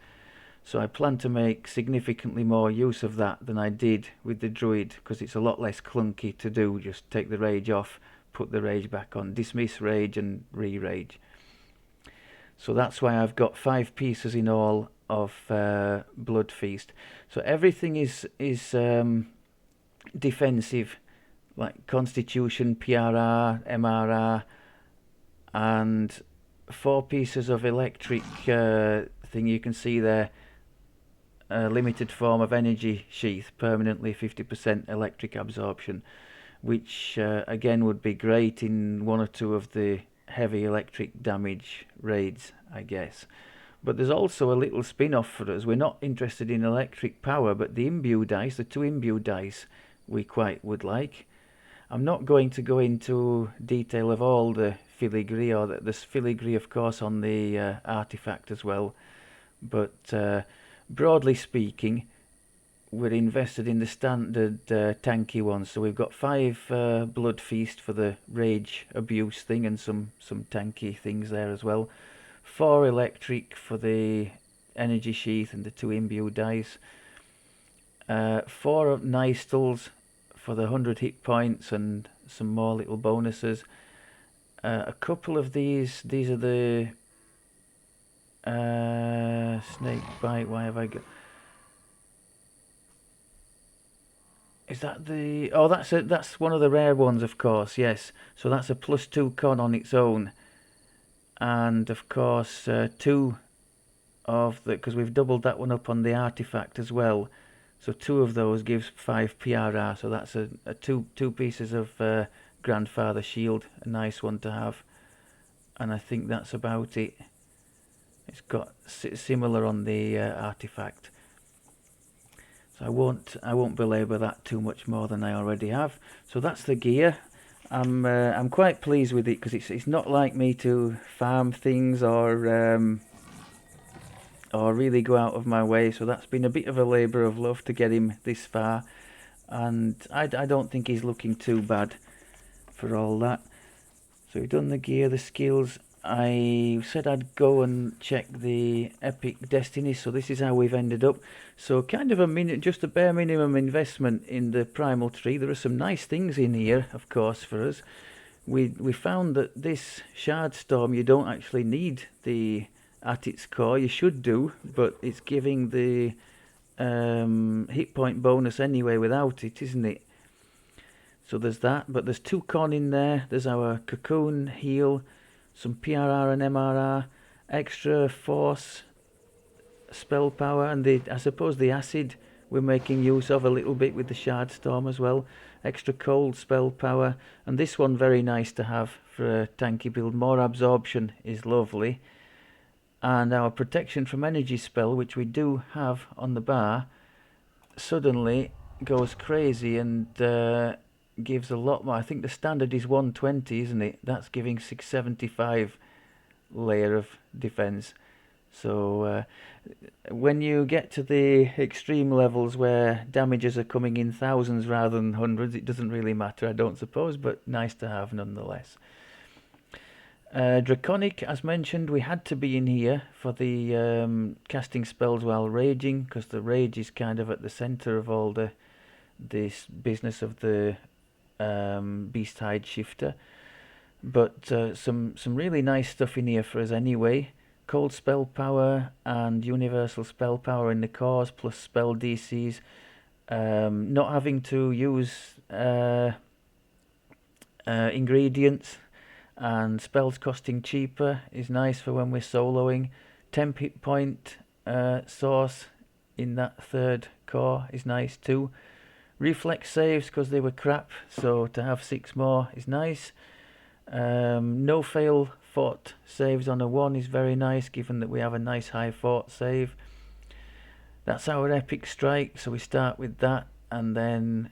Speaker 1: So I plan to make significantly more use of that than I did with the druid, because it's a lot less clunky to do. Just take the rage off, put the rage back on, dismiss rage and re-rage. So that's why I've got 5 pieces in all of Blood Feast. So everything is defensive, like Constitution, PRR, MRR, and 4 pieces of electric thing you can see there. A limited form of energy sheath, permanently 50% electric absorption, which again would be great in 1 or 2 of the heavy electric damage raids, I guess. But there's also a little spin-off for us. We're not interested in electric power, but the imbue dice, the 2 imbue dice, we quite would like. I'm not going to go into detail of all the filigree, or there's filigree of course on the artifact as well, but broadly speaking, we're invested in the standard tanky ones. So we've got 5 Blood Feast for the rage abuse thing and some tanky things there as well. 4 electric for the energy sheath and the 2 imbue dice. 4 Nystals for the 100 hit points and some more little bonuses. A couple of these are the snake bite. Why have I got? Is that the? Oh, that's one of the rare ones, of course. Yes. So that's a +2 con on its own, and of course 2 of the, because we've doubled that one up on the artifact as well. So 2 of those gives 5 PRR. So that's a two pieces of Grandfather Shield, a nice one to have, and I think that's about it. It's got similar on the artifact. So I won't belabor that too much more than I already have. So that's the gear. I'm quite pleased with it, because it's not like me to farm things or really go out of my way. So that's been a bit of a labour of love to get him this far, and I don't think he's looking too bad for all that. So we've done the gear, the skills. I said I'd go and check the epic destiny, so this is how we've ended up. So kind of just a bare minimum investment in the primal tree. There are some nice things in here, of course, for us. We found that this shard storm, you don't actually need the at its core. You should do, but it's giving the hit point bonus anyway without it, isn't it? So there's that, but there's 2 con in there. There's our cocoon heal, some PRR and MRR, extra force, spell power, and I suppose the acid we're making use of a little bit with the Shard Storm as well. Extra cold spell power, and this one very nice to have for a tanky build. More absorption is lovely, and our protection from energy spell, which we do have on the bar, suddenly goes crazy and gives a lot more. I think the standard is 120, isn't it? That's giving 675 layer of defense. So when you get to the extreme levels where damages are coming in thousands rather than hundreds, it doesn't really matter, I don't suppose, but nice to have nonetheless. Draconic, as mentioned, we had to be in here for the casting spells while raging, because the rage is kind of at the centre of all this business of the Beast Hide Shifter. But some really nice stuff in here for us anyway. Cold spell power and universal spell power in the cores, plus spell DCs. Not having to use ingredients, and spells costing cheaper is nice for when we're soloing. 10 hit point source in that third core is nice too. Reflex saves because they were crap, so to have 6 more is nice. No fail fort saves on a 1 is very nice, given that we have a nice high fort save. That's our epic strike, so we start with that and then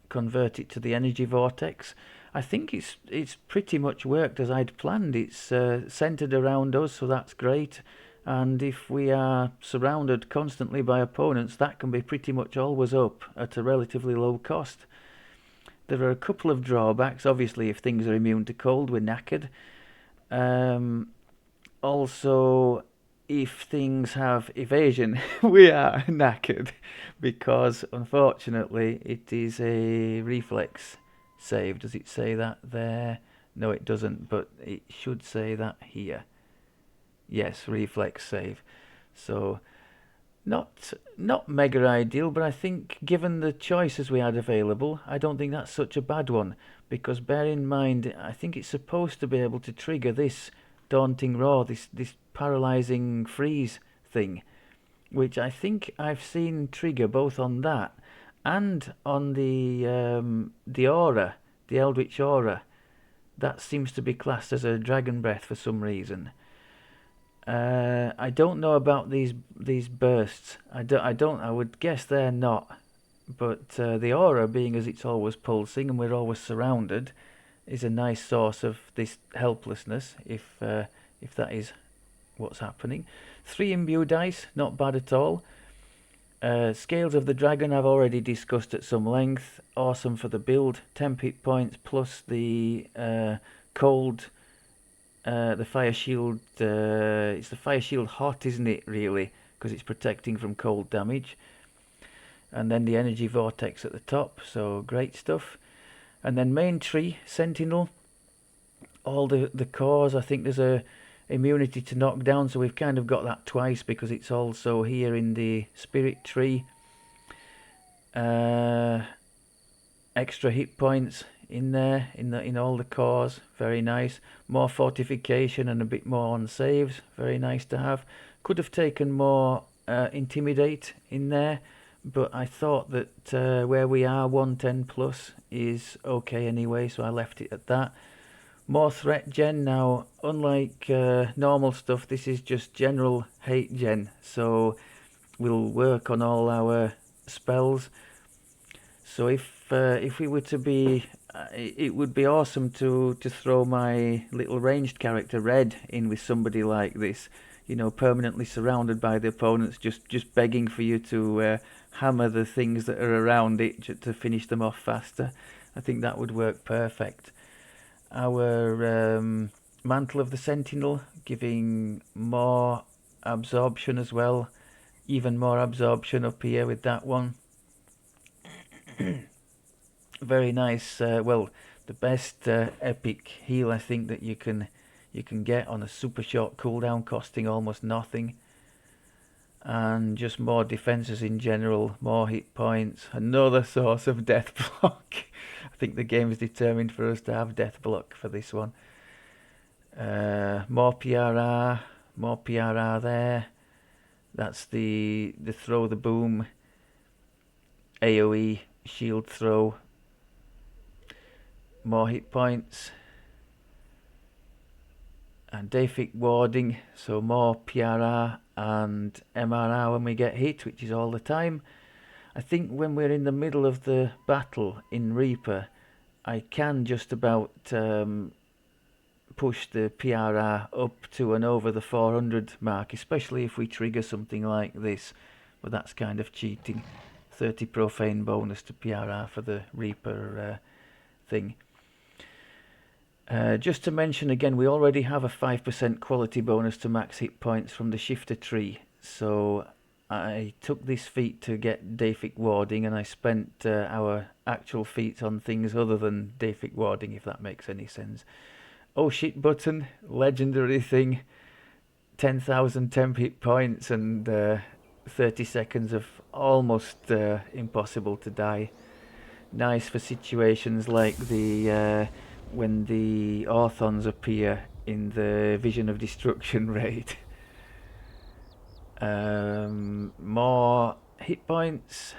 Speaker 1: convert it to the energy vortex. I think it's pretty much worked as I'd planned. It's centered around us, so that's great. And if we are surrounded constantly by opponents, that can be pretty much always up at a relatively low cost. There are a couple of drawbacks. Obviously, if things are immune to cold, we're knackered. Also, if things have evasion, we are knackered, because unfortunately it is a reflex save. Does it say that there? No, it doesn't, but it should say that here. Yes, reflex save. So not mega ideal, but I think given the choices we had available, I don't think that's such a bad one, because bear in mind, I think it's supposed to be able to trigger this daunting roar, this paralyzing freeze thing, which I think I've seen trigger both on that and on the aura, the Eldritch aura. That seems to be classed as a dragon breath for some reason. I don't know about these bursts. I would guess they're not. But the aura, being as it's always pulsing and we're always surrounded, is a nice source of this helplessness, if that is what's happening. 3 imbue dice, not bad at all. Scales of the Dragon I've already discussed at some length. Awesome for the build. 10 hit points plus the cold, the fire shield. It's the fire shield hot, isn't it, really? Because it's protecting from cold damage. And then the energy vortex at the top, so great stuff. And then main tree, Sentinel. All the cores, I think there's a immunity to knockdown, so we've kind of got that twice because it's also here in the spirit tree. Extra hit points in there in all the cores, very nice. More fortification and a bit more on saves, very nice to have. Could have taken more intimidate in there, but I thought that where we are 110 plus is okay anyway, so I left it at that. More threat gen now. Unlike normal stuff, this is just general hate gen, so we'll work on all our spells. So if we were to be, it would be awesome to throw my little ranged character Red in with somebody like this, you know, permanently surrounded by the opponents, just begging for you to hammer the things that are around it to finish them off faster. I think that would work perfect. Our Mantle of the Sentinel, giving more absorption as well. Even more absorption up here with that one. Very nice. Well, the best epic heal I think that you can get on a super short cooldown, costing almost nothing. And just more defenses in general, more hit points, another source of death block. I think the game is determined for us to have death block for this one. More PRR there. That's the throw the boom AoE, shield throw, more hit points, and Dayfic warding, so more PRR and MRR when we get hit, which is all the time. I think when we're in the middle of the battle in Reaper, I can just about push the PRR up to and over the 400 mark, especially if we trigger something like this, but that's kind of cheating. 30 profane bonus to PRR for the Reaper thing. Just to mention again, we already have a 5% quality bonus to max hit points from the shifter tree, so I took this feat to get Dayfic warding, and I spent our actual feats on things other than Dayfic warding, if that makes any sense. Oh shit button, legendary thing, 10,000 temp hit points and 30 seconds of almost impossible to die. Nice for situations like the when the Orthons appear in the Vision of Destruction raid. More hit points,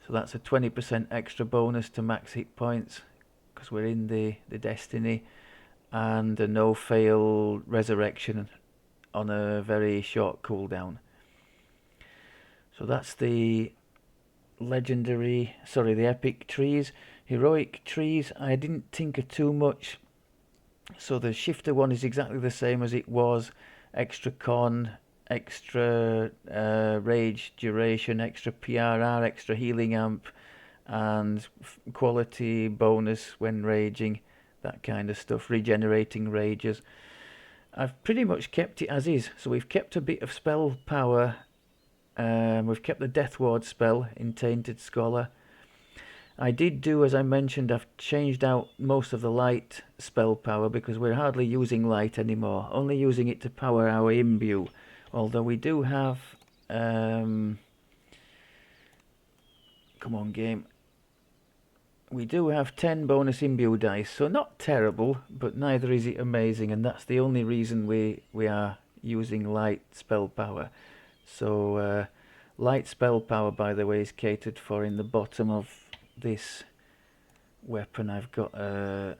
Speaker 1: so that's a 20% extra bonus to max hit points because we're in the Destiny, and a no fail resurrection on a very short cooldown. So that's the legendary, sorry, the epic trees. Heroic trees, I didn't tinker too much. So the shifter one is exactly the same as it was. Extra con, extra rage duration, extra PRR, extra healing amp, and quality bonus when raging, that kind of stuff, regenerating rages. I've pretty much kept it as is, so we've kept a bit of spell power. We've kept the Death Ward spell in Tainted Scholar. I did do, as I mentioned, I've changed out most of the light spell power because we're hardly using light anymore, only using it to power our imbue. Although we do have, come on game, we do have 10 bonus imbue dice, so not terrible, but neither is it amazing, and that's the only reason we are using light spell power. So light spell power, by the way, is catered for in the bottom of this weapon. I've got a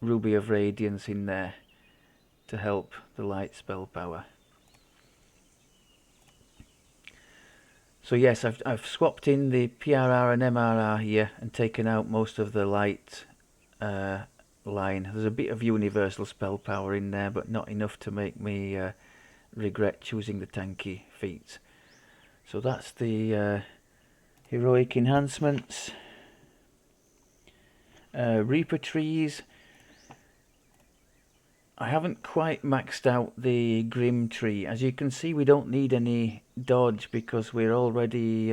Speaker 1: Ruby of Radiance in there to help the light spell power. So yes, I've swapped in the PRR and MRR here and taken out most of the light line. There's a bit of universal spell power in there, but not enough to make me regret choosing the tanky feats. So that's the heroic enhancements. Reaper trees, I haven't quite maxed out the Grim tree. As you can see, we don't need any dodge because we're already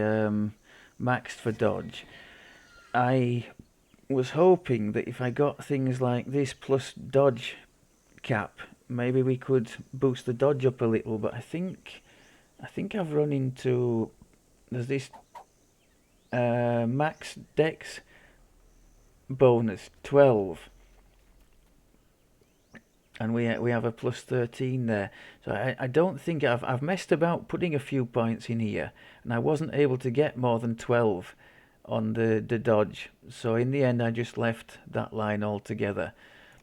Speaker 1: maxed for dodge. I was hoping that if I got things like this plus dodge cap, maybe we could boost the dodge up a little, but I think I've run into, there's this max dex bonus 12, and we have a plus 13 there, so I don't think I've messed about putting a few points in here, and I wasn't able to get more than 12 on the dodge, so in the end I just left that line altogether,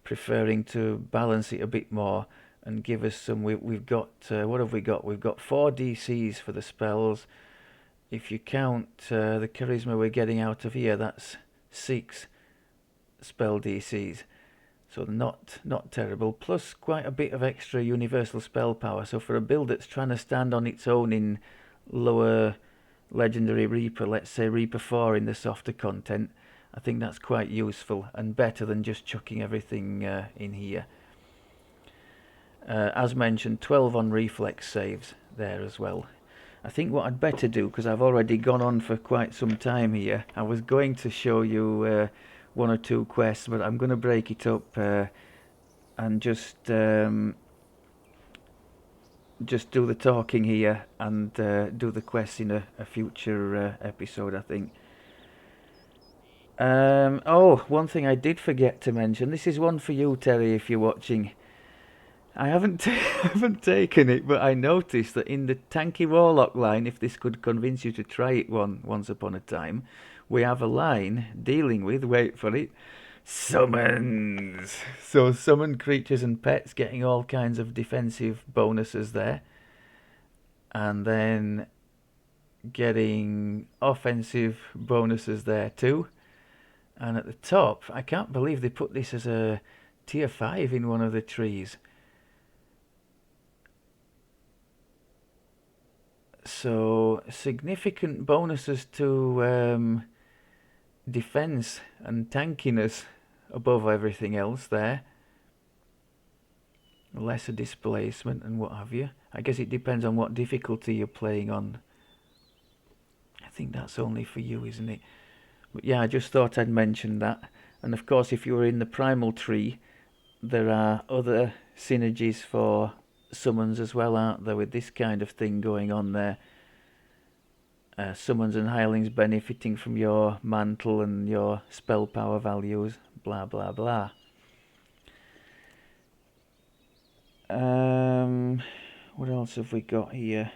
Speaker 1: preferring to balance it a bit more and give us some. We've got what have we got? We've got 4 DCs for the spells. If you count the charisma we're getting out of here, that's 6 spell DCs, so not terrible, plus quite a bit of extra universal spell power. So for a build that's trying to stand on its own in lower legendary Reaper, let's say Reaper 4 in the softer content, I think that's quite useful and better than just chucking everything in here. As mentioned, 12 on reflex saves there as well. I think what I'd better do, because I've already gone on for quite some time here, I was going to show you 1 or 2 quests, but I'm going to break it up and just do the talking here and do the quests in a future episode, I think. Oh, one thing I did forget to mention. This is one for you, Terry, if you're watching. I haven't haven't taken it, but I noticed that in the tanky Warlock line, if this could convince you to try it once upon a time, we have a line dealing with, wait for it, summons. So summoned creatures and pets getting all kinds of defensive bonuses there, and then getting offensive bonuses there too. And at the top, I can't believe they put this as a tier 5 in one of the trees. So significant bonuses to defense and tankiness above everything else there. Lesser displacement and what have you. I guess it depends on what difficulty you're playing on. I think that's only for you, isn't it? But yeah, I just thought I'd mention that. And of course, if you were in the primal tree, there are other synergies for summons as well, aren't there, with this kind of thing going on there. Summons and hirelings benefiting from your mantle and your spell power values, blah blah blah. What else have we got here?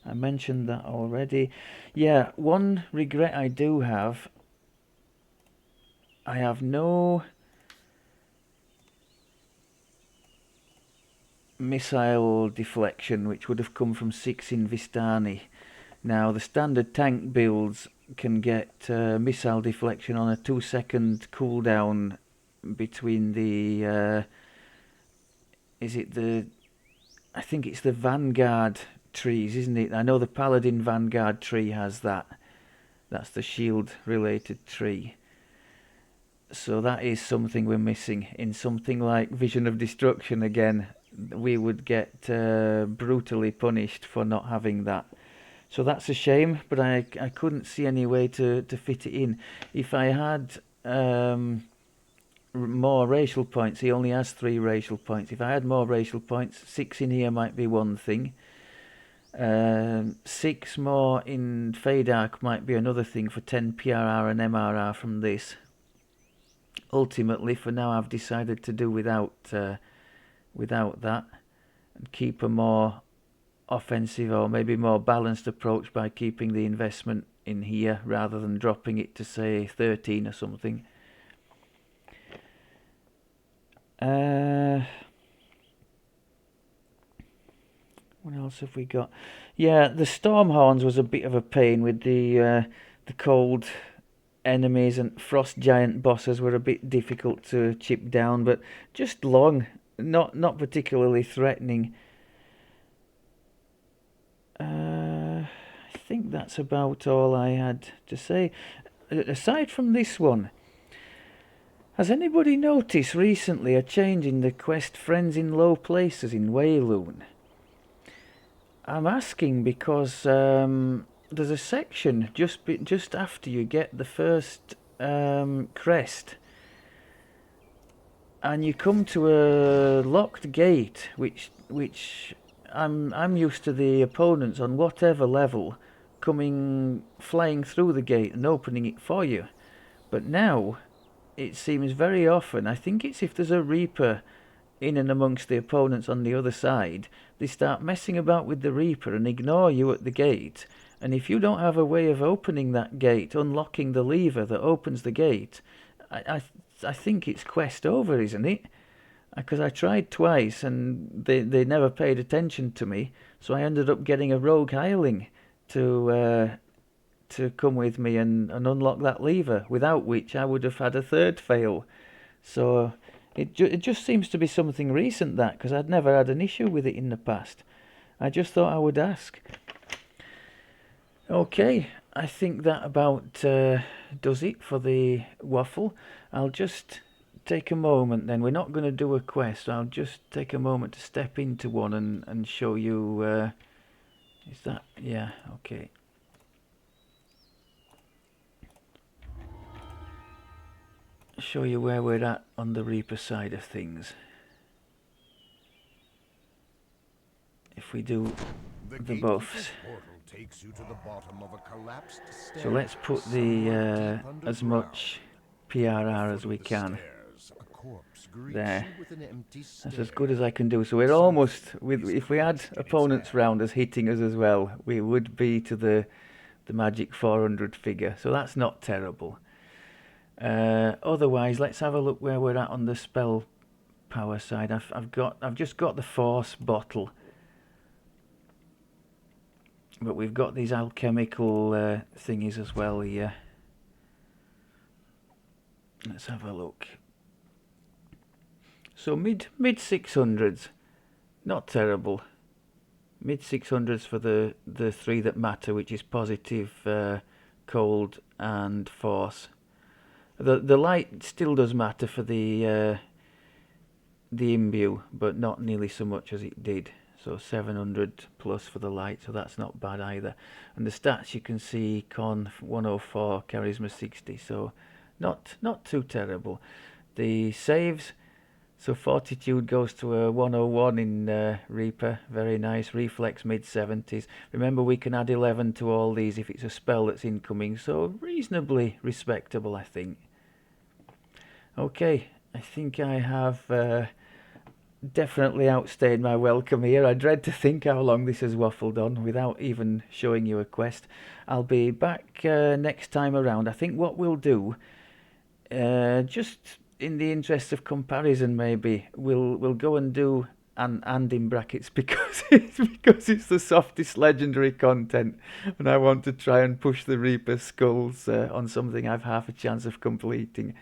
Speaker 1: I mentioned that already. Yeah, one regret I do have, I have no missile deflection, which would have come from 6 in Vistani. Now, the standard tank builds can get missile deflection on a 2-second cooldown between the... I think it's the Vanguard trees, isn't it? I know the Paladin Vanguard tree has that. That's the shield-related tree. So that is something we're missing. In something like Vision of Destruction again, we would get brutally punished for not having that. So that's a shame, but I couldn't see any way to fit it in. If I had more racial points, he only has 3 racial points. If I had more racial points, 6 in here might be one thing. 6 more in Fade Arc might be another thing for 10 PRR and MRR from this. Ultimately, for now, I've decided to do without that and keep a more offensive or maybe more balanced approach by keeping the investment in here rather than dropping it to say 13 or something. What else have we got? Yeah, the Stormhorns was a bit of a pain with the cold enemies, and Frost Giant bosses were a bit difficult to chip down, but just long, not particularly threatening. I think that's about all I had to say. Aside from this one, has anybody noticed recently a change in the quest Friends in Low Places in Wayloon? I'm asking because there's a section just after you get the first crest, and you come to a locked gate, which I'm used to the opponents on whatever level coming flying through the gate and opening it for you, but now it seems very often, I think it's if there's a Reaper in and amongst the opponents on the other side, they start messing about with the Reaper and ignore you at the gate. And if you don't have a way of opening that gate, unlocking the lever that opens the gate, I think it's quest over, isn't it? Because I tried twice and they never paid attention to me, so I ended up getting a rogue hireling to come with me and unlock that lever, without which I would have had a third fail. So it just seems to be something recent, that, because I'd never had an issue with it in the past. I just thought I would ask. Okay, I think that about does it for the waffle. I'll just take a moment then. We're not going to do a quest. I'll just take a moment to step into one and show you... is that... yeah, okay. Show you where we're at on the Reaper side of things. If we do the buffs. So let's put the as much PRR as we can. There. That's as good as I can do. So we're almost, if we had opponents round us hitting us as well, we would be to the magic 400 figure. So that's not terrible. Otherwise, let's have a look where we're at on the spell power side. I've just got the force bottle, but we've got these alchemical thingies as well here. Let's have a look. So mid 600s, not terrible. Mid 600s for the three that matter, which is positive, cold, and force. The light still does matter for the imbue, but not nearly so much as it did. So 700 plus for the light, so that's not bad either. And the stats you can see: con 104, charisma 60, so not too terrible. The saves, so fortitude goes to a 101 in Reaper, very nice. Reflex mid 70s. Remember, we can add 11 to all these if it's a spell that's incoming, so reasonably respectable, I think. Okay, I think I have definitely outstayed my welcome here. I dread to think how long this has waffled on without even showing you a quest. I'll be back next time around. I think what we'll do, just in the interest of comparison, maybe we'll go and do and in brackets because it's the softest legendary content, and I want to try and push the Reaper skulls on something I've half a chance of completing.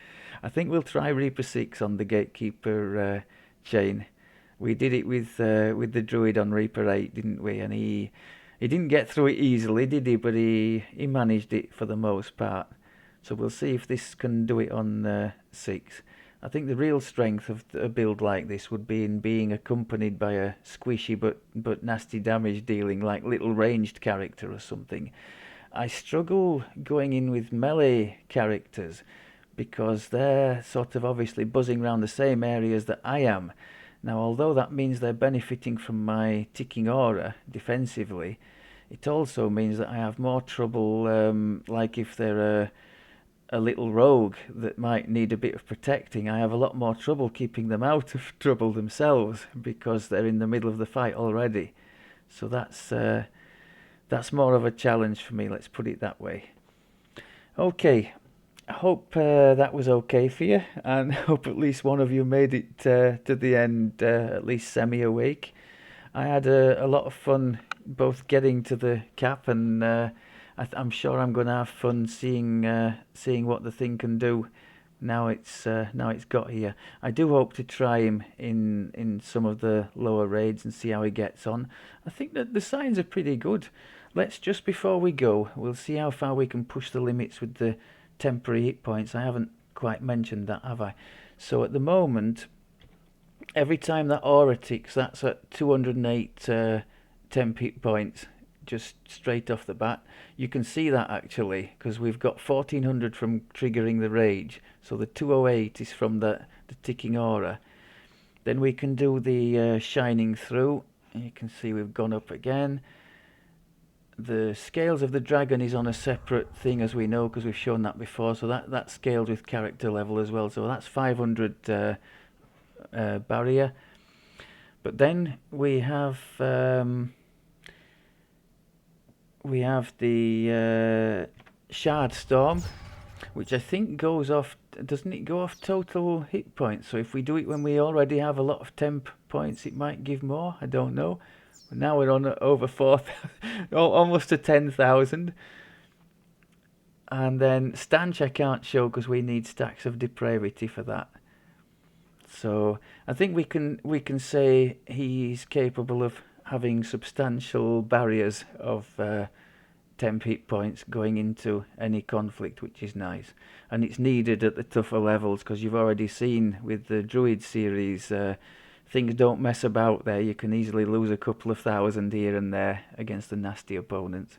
Speaker 1: I think we'll try Reaper 6 on the Gatekeeper chain. We did it with the Druid on Reaper 8, didn't we? And he didn't get through it easily, did he? But he managed it for the most part. So we'll see if this can do it on 6. I think the real strength of a build like this would be in being accompanied by a squishy but nasty damage dealing, like little ranged character or something. I struggle going in with melee characters because they're sort of obviously buzzing around the same areas that I am. Now, although that means they're benefiting from my ticking aura defensively, it also means that I have more trouble, like if they're a little rogue that might need a bit of protecting, I have a lot more trouble keeping them out of trouble themselves because they're in the middle of the fight already. So that's more of a challenge for me, let's put it that way. Okay, I hope that was okay for you, and hope at least one of you made it to the end, at least semi-awake. I had a lot of fun both getting to the cap, and I'm sure I'm going to have fun seeing what the thing can do now it's got here. I do hope to try him in some of the lower raids and see how he gets on. I think that the signs are pretty good. Let's, just before we go, we'll see how far we can push the limits with the temporary hit points. I haven't quite mentioned that, have I? So at the moment, every time that aura ticks, that's at 208 temp hit points, just straight off the bat. You can see that actually, because we've got 1400 from triggering the rage, so the 208 is from the ticking aura. Then we can do the shining through, and you can see we've gone up again. The scales of the dragon is on a separate thing, as we know, because we've shown that before, so that scales with character level as well, so that's 500 barrier. But then we have the shard storm, which I think goes off, doesn't it go off total hit points? So if we do it when we already have a lot of temp points, it might give more, I don't know. Now we're on over 4,000, almost to 10,000. And then stanch I can't show because we need stacks of depravity for that. So I think we can say he's capable of having substantial barriers of temp hit points going into any conflict, which is nice. And it's needed at the tougher levels, because you've already seen with the Druid series, things don't mess about there. You can easily lose a couple of thousand here and there against the nasty opponents.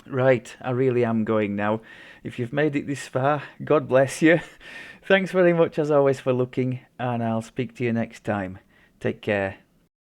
Speaker 1: Right, I really am going now. If you've made it this far, God bless you. Thanks very much as always for looking, and I'll speak to you next time. Take care.